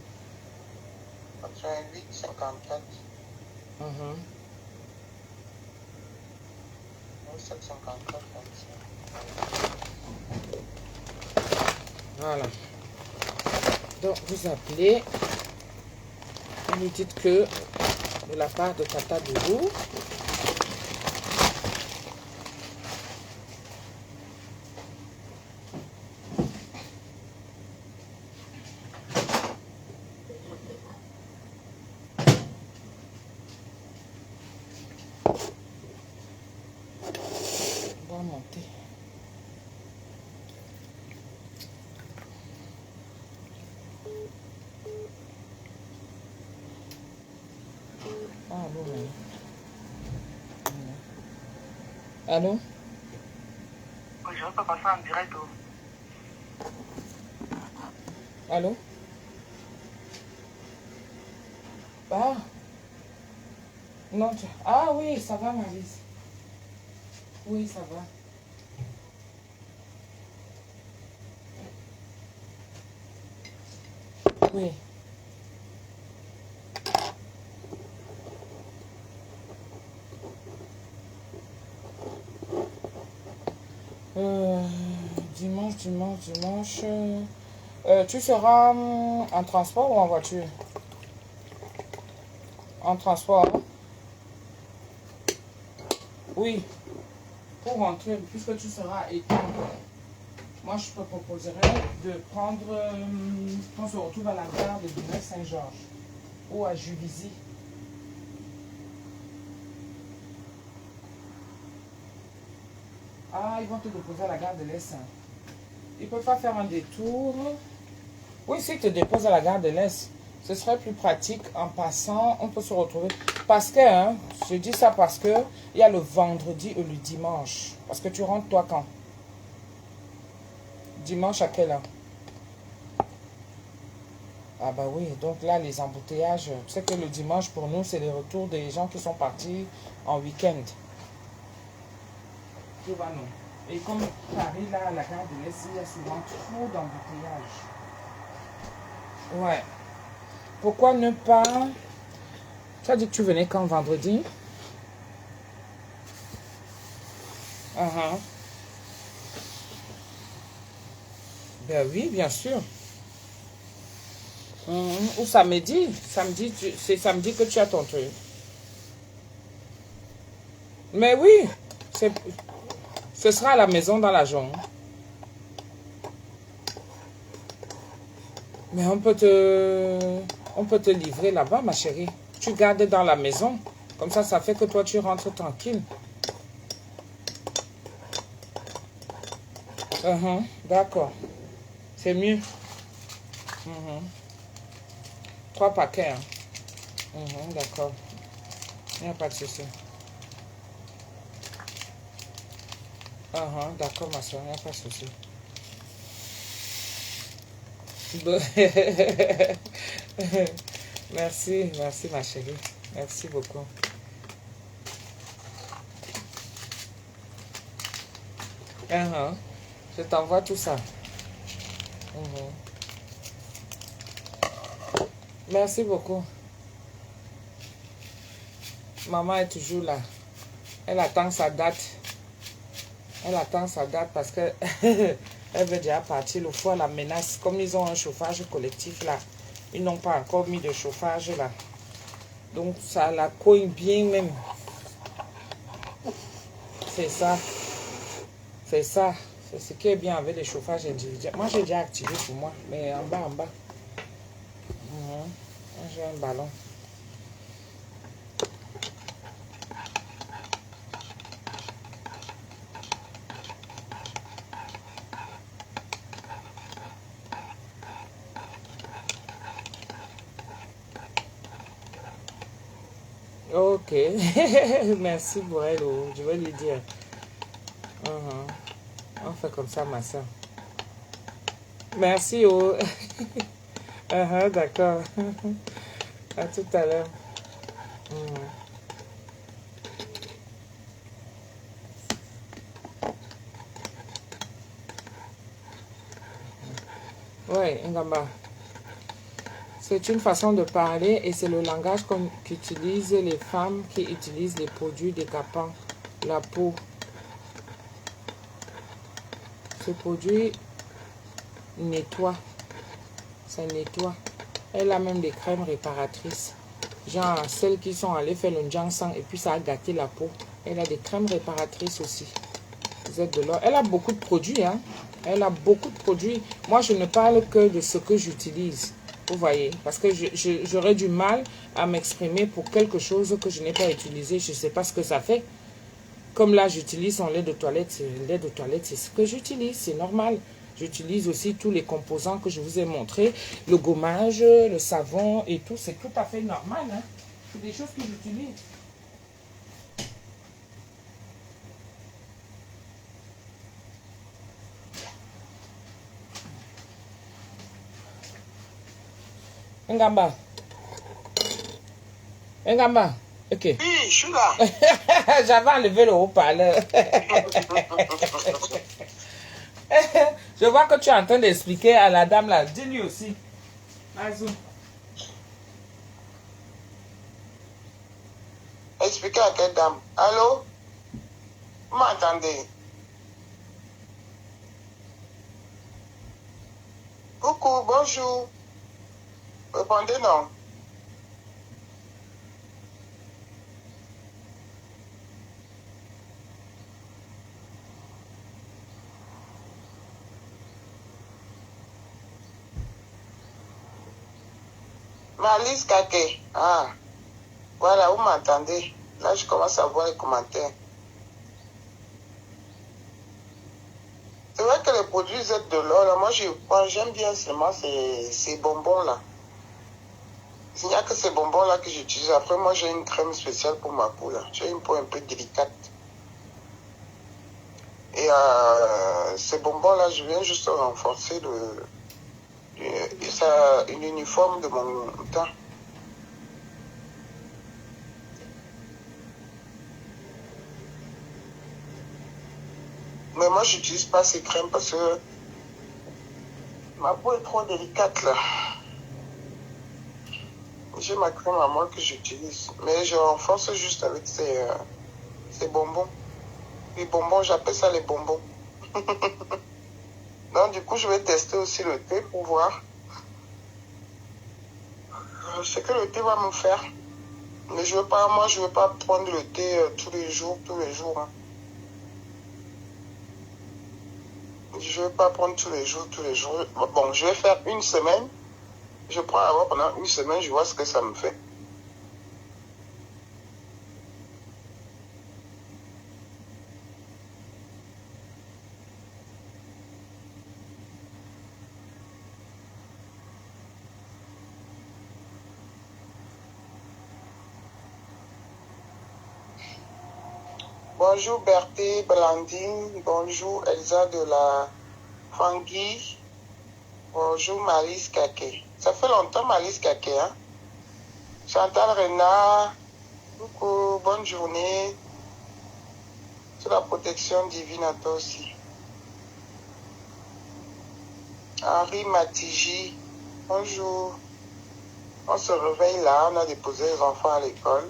88 54 07 54 25. Voilà. Donc, vous appelez. Vous lui dites que de la part de Tata Doudou. On va monter. Allô, allô? Oui, je ne vais pas passer en direct. Allô? Ah, non, ah oui, ça va, Marise. Oui, ça va. Oui. Dimanche. Tu seras en transport ou en voiture? En transport. Hein? Oui. Pour rentrer, puisque tu seras à Étang, moi je te proposerais de prendre, on se retrouve à la gare de Villeneuve-Saint-Georges ou à Juvisy. Ah, ils vont te déposer à la gare de l'Est. Ils ne peuvent pas faire un détour. Oui, s'ils te déposent à la gare de l'Est, ce serait plus pratique. En passant, on peut se retrouver. Parce que, hein, je dis ça parce que il y a le vendredi et le dimanche. Parce que tu rentres toi quand? Dimanche à quelle heure? Ah bah oui, donc là, les embouteillages, tu sais que le dimanche, pour nous, c'est le retour des gens qui sont partis en week-end. Tu vois, non. Et comme Paris, là, à la gare de l'Est, il y a souvent trop d'embouteillages. Ouais. Pourquoi ne pas... Tu as dit que tu venais quand vendredi? Uh-huh. Ben oui, bien sûr. Ou samedi. Samedi, c'est samedi que tu as ton truc. Mais oui, c'est, ce sera à la maison dans la journée. Mais on peut te livrer là-bas, ma chérie. Tu gardes dans la maison. Comme ça fait que toi, tu rentres tranquille. D'accord. C'est mieux. Mhm. 3 paquets. Hein. D'accord. Il n'y a pas de souci. D'accord, ma soeur, il n'y a pas de souci. Merci, merci, ma chérie. Merci beaucoup. Je t'envoie tout ça. Mhm. Merci beaucoup. Maman est toujours là. Elle attend sa date. Elle attend sa date parce que elle veut déjà partir. Le foie la menace. Comme ils ont un chauffage collectif là, ils n'ont pas encore mis de chauffage là. Donc ça la cogne bien même. C'est ça. C'est ça. C'est ce qui est bien avec les chauffages individuels. Moi j'ai déjà activé pour moi. Mais en bas, en bas. Moi, j'ai un ballon. Ok. Merci pour elle. Je vais lui dire. On fait comme ça, ma soeur. Merci. D'accord. À tout à l'heure. Ouais, Ngamba. C'est une façon de parler et c'est le langage qu'utilisent les femmes qui utilisent les produits décapants la peau. Ce produit nettoie. Ça nettoie. Elle a même des crèmes réparatrices. Genre celles qui sont allées faire le ginseng et puis ça a gâté la peau. Elle a des crèmes réparatrices aussi. Vous êtes de l'or. Elle a beaucoup de produits. Hein? Elle a beaucoup de produits. Moi, je ne parle que de ce que j'utilise. Vous voyez, parce que j'aurais du mal à m'exprimer pour quelque chose que je n'ai pas utilisé. Je ne sais pas ce que ça fait. Comme là, j'utilise son lait de toilette. Lait de toilette, c'est ce que j'utilise. C'est normal. J'utilise aussi tous les composants que je vous ai montrés. Le gommage, le savon et tout. C'est tout à fait normal. Hein? C'est des choses que j'utilise. Ngamba. Ngamba. Ok. Oui, je suis là. J'avais enlevé le haut-parleur. Je vois que tu es en train d'expliquer à la dame là. Dis-lui aussi. Vas-y. Expliquez à quelle dame. Allô? Vous m'entendez? Coucou, bonjour. Répondez non. Malice Kake. Ah, voilà, vous m'entendez. Là, je commence à voir les commentaires. C'est vrai que les produits Z de l'or, moi, j'aime bien seulement ces bonbons-là. Il n'y a que ces bonbons-là que j'utilise. Après, moi, j'ai une crème spéciale pour ma peau, là. J'ai une peau un peu délicate. Et ces bonbons-là, je viens juste renforcer une uniforme de mon temps. Mais moi, j'utilise pas ces crèmes parce que ma peau est trop délicate là. J'ai ma crème à moi que j'utilise. Mais je renforce juste avec ces bonbons. Les bonbons, j'appelle ça les bonbons. Donc du coup, je vais tester aussi le thé pour voir ce que le thé va me faire. Mais moi, je veux pas prendre le thé tous les jours. Hein. Je vais pas prendre tous les jours. Bon, je vais faire une semaine. Je prends avant pendant une semaine, je vois ce que ça me fait. Bonjour Berthe, Blandine, bonjour Elsa de la Fangui, bonjour Marise Kake. Ça fait longtemps Marise Kake, hein? Chantal Renard, coucou, bonne journée. Sous la protection divine à toi aussi. Henri Matiji, bonjour. On se réveille là, on a déposé les enfants à l'école.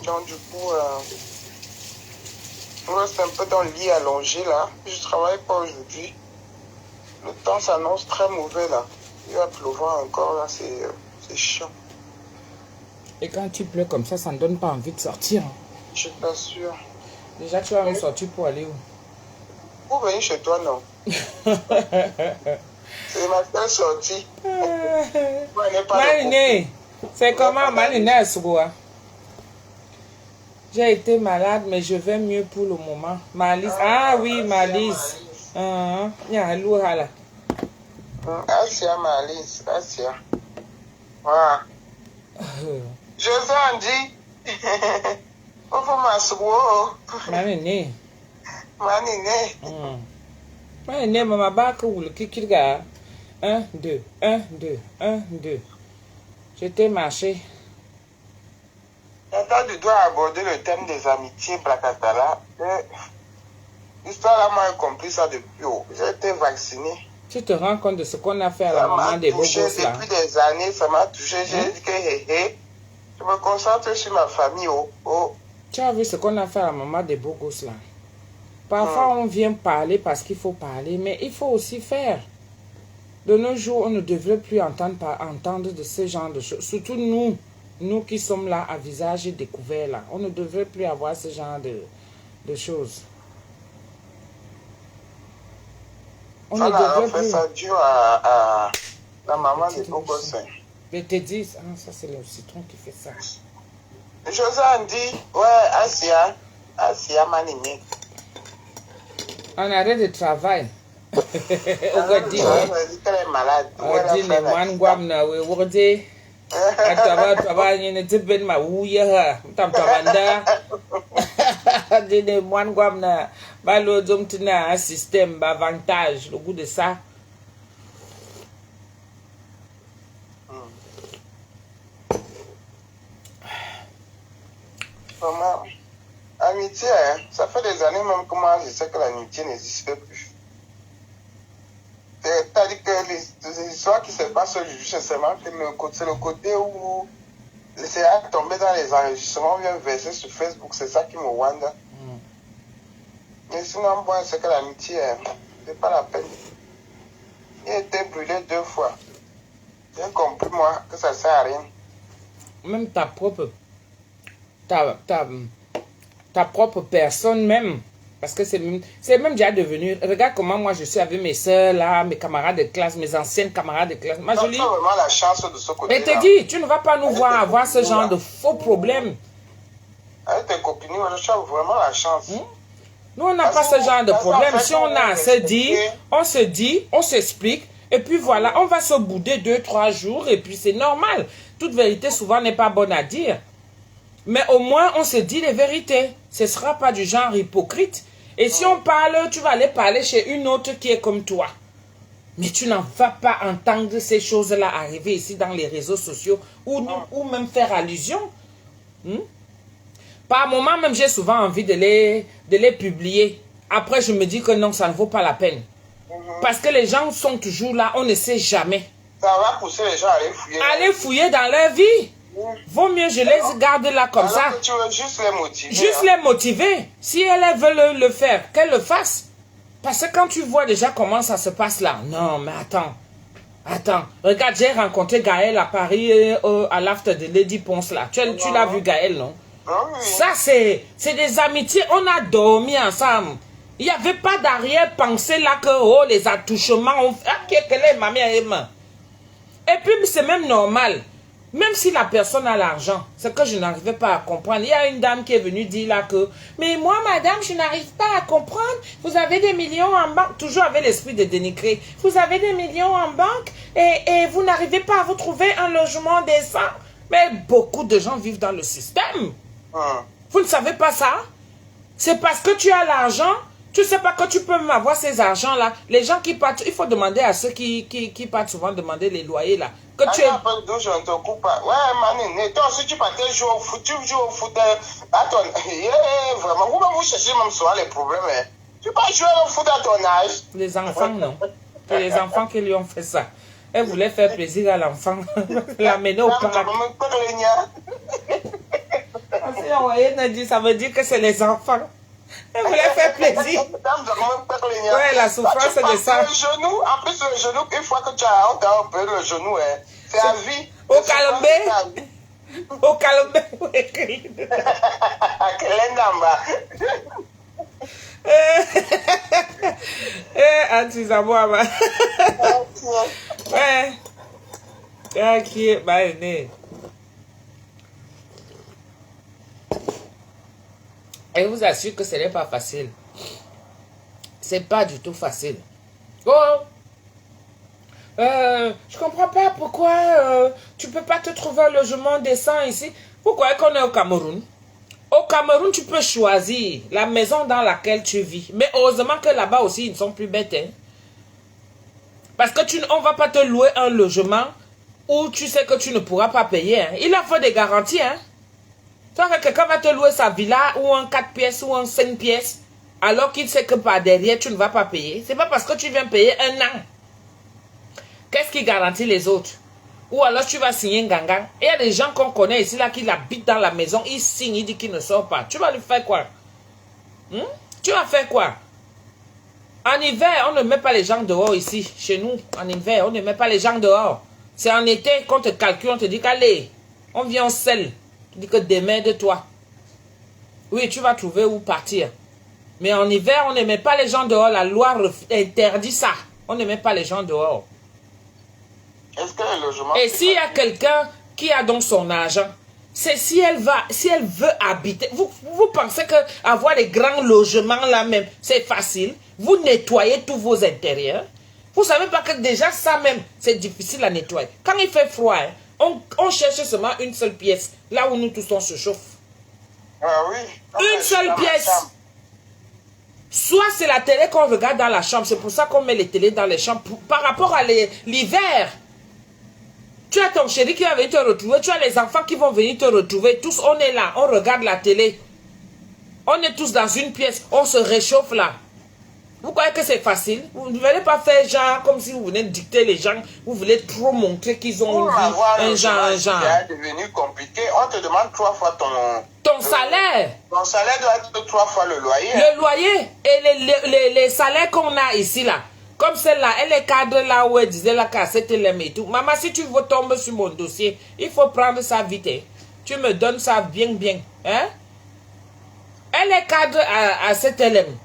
Donc du coup, on reste un peu dans le lit allongé là. Je travaille pas aujourd'hui. Le temps s'annonce très mauvais là. Il va pleuvoir encore là, c'est chiant. Et quand tu pleures comme ça ne donne pas envie de sortir. Hein. Je suis pas sûre. Déjà, tu vas me sortir pour aller où? Pour venir chez toi, non. C'est ma seule sortie. Mariné, c'est comment Mariné à Sougoua? J'ai été malade, mais je vais mieux pour le moment. Malise. Ah oui, Malise. Il y a un lourd là. Asia, Malise. Asia. Voilà. José dit. Ouvre ma sourou. Mariné. Mariné. Mariné, maman, bac ou le kikirga. 1, 2, 1, 2, 1, 2. J'étais marché. Quand tu dois aborder le thème des amitiés, Blacatala, l'histoire là, moi, j'ai compris ça depuis haut. J'ai été vacciné. Tu te rends compte de ce qu'on a fait à la maman des beaux gosses là? Depuis des années, ça m'a touché. J'ai dit que je me concentre sur ma famille. Tu as vu ce qu'on a fait à la maman des beaux gosses là? Parfois, on vient parler parce qu'il faut parler, mais il faut aussi faire. De nos jours, on ne devrait plus entendre de ce genre de choses. Surtout nous qui sommes là à visage découvert là. On ne devrait plus avoir ce genre de choses. On ne devrait plus. Ça dû à la maman des beaux gosses. Je te dis, ça c'est le citron qui fait ça. José dit, ouais, Asia Manimé. En arrêt de travail. Elle est malade. Système avantage le goût de ça. Amitié, hein? Ça fait des années même que moi je sais que l'amitié n'existe plus. C'est-à-dire que les histoires qui se passent aujourd'hui, c'est seulement que c'est le côté où c'est à tomber dans les enregistrements bien versés sur Facebook, c'est ça qui me wanda. Mais sinon, moi, c'est que l'amitié, c'est pas la peine. Il a été brûlé 2 fois. J'ai compris, moi, que ça sert à rien. Même ta propre personne même. Parce que c'est même déjà devenu... Regarde comment moi je suis avec mes soeurs là, mes camarades de classe, mes anciennes camarades de classe. Ma jolie... vraiment la chance de ce côté. Mais te dis, tu ne vas pas nous voir avoir ce genre de faux problèmes. Avec tes copines, tu as vraiment la chance. Nous, on n'a pas ce genre de problème. Si on a à se dire, on s'explique. Et puis voilà, on va se bouder 2-3 jours. Et puis c'est normal. Toute vérité souvent n'est pas bonne à dire. Mais au moins, on se dit les vérités. Ce ne sera pas du genre hypocrite. Et si on parle, tu vas aller parler chez une autre qui est comme toi. Mais tu n'en vas pas entendre ces choses-là arriver ici dans les réseaux sociaux ou même faire allusion. Par moment même, j'ai souvent envie de les publier. Après, je me dis que non, ça ne vaut pas la peine. Parce que les gens sont toujours là, on ne sait jamais. Ça va pousser les gens à aller fouiller. Aller fouiller dans leur vie. Vaut mieux je les garde là comme ça. Que tu veux juste les motiver. Juste les motiver. Si elles veulent le faire, qu'elles le fassent. Parce que quand tu vois déjà comment ça se passe là. Non, mais attends. Attends. Regarde, j'ai rencontré Gaël à Paris, à l'after de Lady Ponce là. Tu l'as vu Gaël, non? Oui. Ça, c'est des amitiés. On a dormi ensemble. Il n'y avait pas d'arrière-pensée là que oh, les attouchements ont fait. Ah, quelle est ma mère? Et puis, c'est même normal. Même si la personne a l'argent, c'est que je n'arrivais pas à comprendre. Il y a une dame qui est venue dire là que, mais moi, madame, je n'arrive pas à comprendre. Vous avez des millions en banque, toujours avec l'esprit de dénigrer. Vous avez des millions en banque et vous n'arrivez pas à vous trouver un logement décent. Mais beaucoup de gens vivent dans le système. Vous ne savez pas ça? C'est parce que tu as l'argent. Tu ne sais pas que tu peux même avoir ces argents-là. Les gens qui partent, il faut demander à ceux qui partent souvent demander les loyers là. Que tu es... je ne te coupe pas. Ouais, Manine, toi aussi tu partais jouer au foot, tu joues au foot. Attends, vraiment, vous cherchez même souvent les problèmes. Hein. Tu pas jouer au foot à ton âge. Les enfants, non. C'est les enfants qui lui ont fait ça. Elle voulait faire plaisir à l'enfant. L'amener au parc. Ça veut dire que c'est les enfants. Elle voulait faire plaisir. Ouais, la souffrance de ça. Le genou, en plus le genou, une fois que tu as un peu le genou, hein, c'est à vie. Au calombe. Au calombe. Anti-Zamoa. Ouais. Qui est né. Et je vous assure que ce n'est pas facile. C'est pas du tout facile. Oh! Je comprends pas pourquoi tu peux pas te trouver un logement décent ici. Pourquoi qu'on est au Cameroun? Au Cameroun, tu peux choisir la maison dans laquelle tu vis. Mais heureusement que là-bas aussi, ils ne sont plus bêtes. Hein? Parce que on ne va pas te louer un logement où tu sais que tu ne pourras pas payer. Hein? Il a fait des garanties. Hein? Toi, quelqu'un va te louer sa villa ou un 4 pièces ou un 5 pièces, alors qu'il sait que par derrière, tu ne vas pas payer. C'est pas parce que tu viens payer un an. Qu'est-ce qui garantit les autres? Ou alors tu vas signer un gangan. Il y a des gens qu'on connaît ici, là, qui habitent dans la maison, ils signent, ils disent qu'ils ne sortent pas. Tu vas lui faire quoi? Tu vas faire quoi? En hiver, on ne met pas les gens dehors ici, chez nous. En hiver, on ne met pas les gens dehors. C'est en été qu'on te calcule, on te dit qu'allez, on vient au sel. Dis que démerde-toi. Oui, tu vas trouver où partir. Mais en hiver, on ne met pas les gens dehors. La loi interdit ça. On ne met pas les gens dehors. Est-ce que le logement... Et s'il y a quelqu'un qui a donc son argent, c'est si elle veut habiter. Vous pensez que avoir les grands logements là même, c'est facile? Vous nettoyez tous vos intérieurs. Vous savez pas que déjà ça même, c'est difficile à nettoyer. Quand il fait froid, hein, on cherche seulement une seule pièce, là où nous tous on se chauffe. Ah oui. Une seule pièce. Soit c'est la télé qu'on regarde dans la chambre, c'est pour ça qu'on met les télés dans les chambres. Par rapport à l'hiver, tu as ton chéri qui va venir te retrouver, tu as les enfants qui vont venir te retrouver, tous on est là, on regarde la télé. On est tous dans une pièce, on se réchauffe là. Vous croyez que c'est facile? Vous ne voulez pas faire genre comme si vous venez dicter les gens. Vous voulez trop montrer qu'ils ont un genre. C'est devenu compliqué. On te demande 3 fois ton salaire. Ton salaire doit être 3 fois le loyer. Le loyer et les salaires qu'on a ici là. Comme celle-là, elle est cadre là où elle disait la cassette et tout. Maman, si tu veux tomber sur mon dossier, il faut prendre ça vite. Hein. Tu me donnes ça bien. Hein? Elle est cadre à cette LM.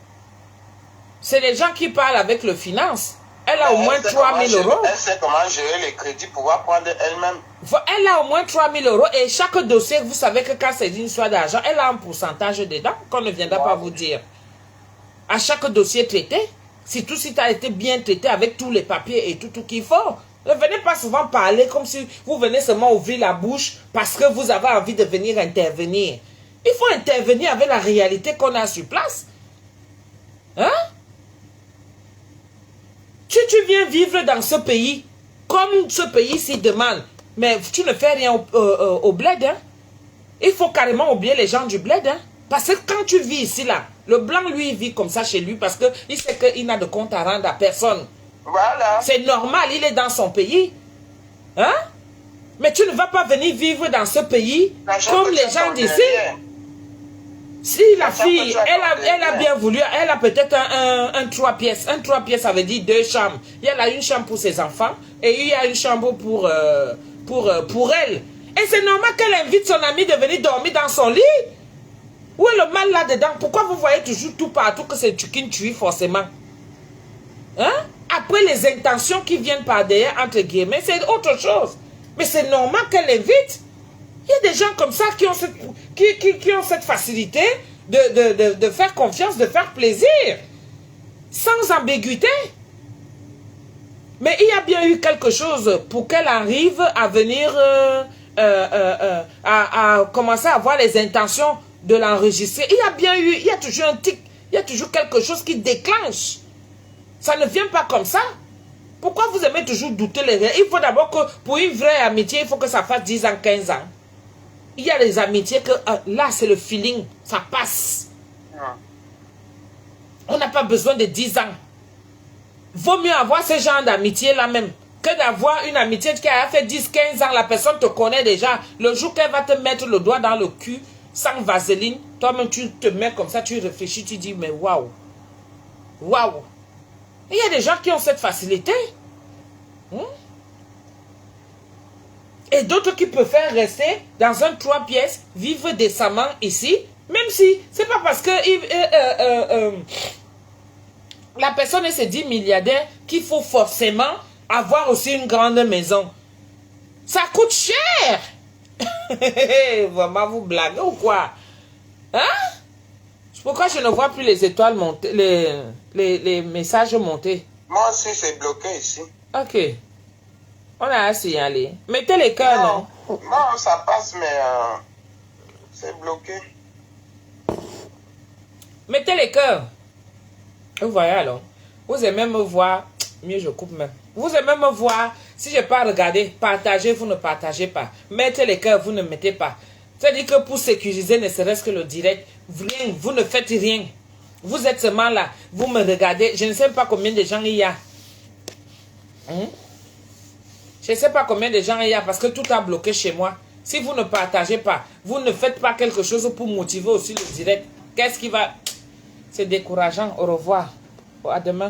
C'est les gens qui parlent avec le finance. Elle a au moins 3 000 euros. Elle sait comment gérer les crédits pour pouvoir prendre elle-même. Elle a au moins 3 000 euros. Et chaque dossier, vous savez que quand c'est une histoire d'argent, elle a un pourcentage dedans qu'on ne viendra pas vous dire. À chaque dossier traité, surtout si tu as été bien traité avec tous les papiers et tout qu'il faut. Ne venez pas souvent parler comme si vous venez seulement ouvrir la bouche parce que vous avez envie de venir intervenir. Il faut intervenir avec la réalité qu'on a sur place. Hein? Tu viens vivre dans ce pays, comme ce pays s'y demande. Mais tu ne fais rien au bled. Hein? Il faut carrément oublier les gens du bled. Hein? Parce que quand tu vis ici, là, le blanc, lui, il vit comme ça chez lui parce qu'il sait qu'il n'a de compte à rendre à personne. Voilà. C'est normal, il est dans son pays. Hein? Mais tu ne vas pas venir vivre dans ce pays comme les gens d'ici. Si la fille, elle a bien voulu, elle a peut-être un 3 pièces. Un 3 pièces, ça veut dire 2 chambres. Il y a là une chambre pour ses enfants et il y a une chambre pour elle. Et c'est normal qu'elle invite son ami de venir dormir dans son lit. Où est le mal là-dedans? Pourquoi vous voyez toujours tout partout que c'est tukin-tui forcément? Hein? Après les intentions qui viennent par derrière, entre guillemets, c'est autre chose. Mais c'est normal qu'elle invite. Il y a des gens comme ça qui ont cette facilité de faire confiance, de faire plaisir. Sans ambiguïté. Mais il y a bien eu quelque chose pour qu'elle arrive à venir à commencer à avoir les intentions de l'enregistrer. Il y a toujours un tic, il y a toujours quelque chose qui déclenche. Ça ne vient pas comme ça. Pourquoi vous aimez toujours douter les gens? Il faut d'abord que pour une vraie amitié, il faut que ça fasse 10 ans, 15 ans. Il y a des amitiés que là, c'est le feeling, ça passe. On n'a pas besoin de 10 ans. Vaut mieux avoir ce genre d'amitié là même que d'avoir une amitié qui a fait 10, 15 ans. La personne te connaît déjà. Le jour qu'elle va te mettre le doigt dans le cul, sans vaseline, toi-même tu te mets comme ça, tu réfléchis, tu dis, mais waouh. Waouh. Il y a des gens qui ont cette facilité. Et d'autres qui préfèrent rester dans un 3 pièces, vivre décemment ici, même si c'est pas parce que la personne se dit milliardaire qu'il faut forcément avoir aussi une grande maison. Ça coûte cher. Vraiment, vous blaguez ou quoi? Hein? Pourquoi je ne vois plus les étoiles monter, les messages monter? Moi aussi, c'est bloqué ici. Ok. On a à signaler. Mettez les cœurs, non? Non, ça passe, mais c'est bloqué. Mettez les cœurs. Vous voyez alors. Vous aimez me voir. Mieux, je coupe même. Vous aimez me voir. Si je n'ai pas regardé, partagez, vous ne partagez pas. Mettez les cœurs, vous ne mettez pas. C'est-à-dire que pour sécuriser, ne serait-ce que le direct, vous ne faites rien. Vous êtes seulement là. Vous me regardez. Je ne sais pas combien de gens il y a. Je ne sais pas combien de gens il y a parce que tout a bloqué chez moi. Si vous ne partagez pas, vous ne faites pas quelque chose pour motiver aussi le direct. Qu'est-ce qui va... C'est décourageant. Au revoir. À demain.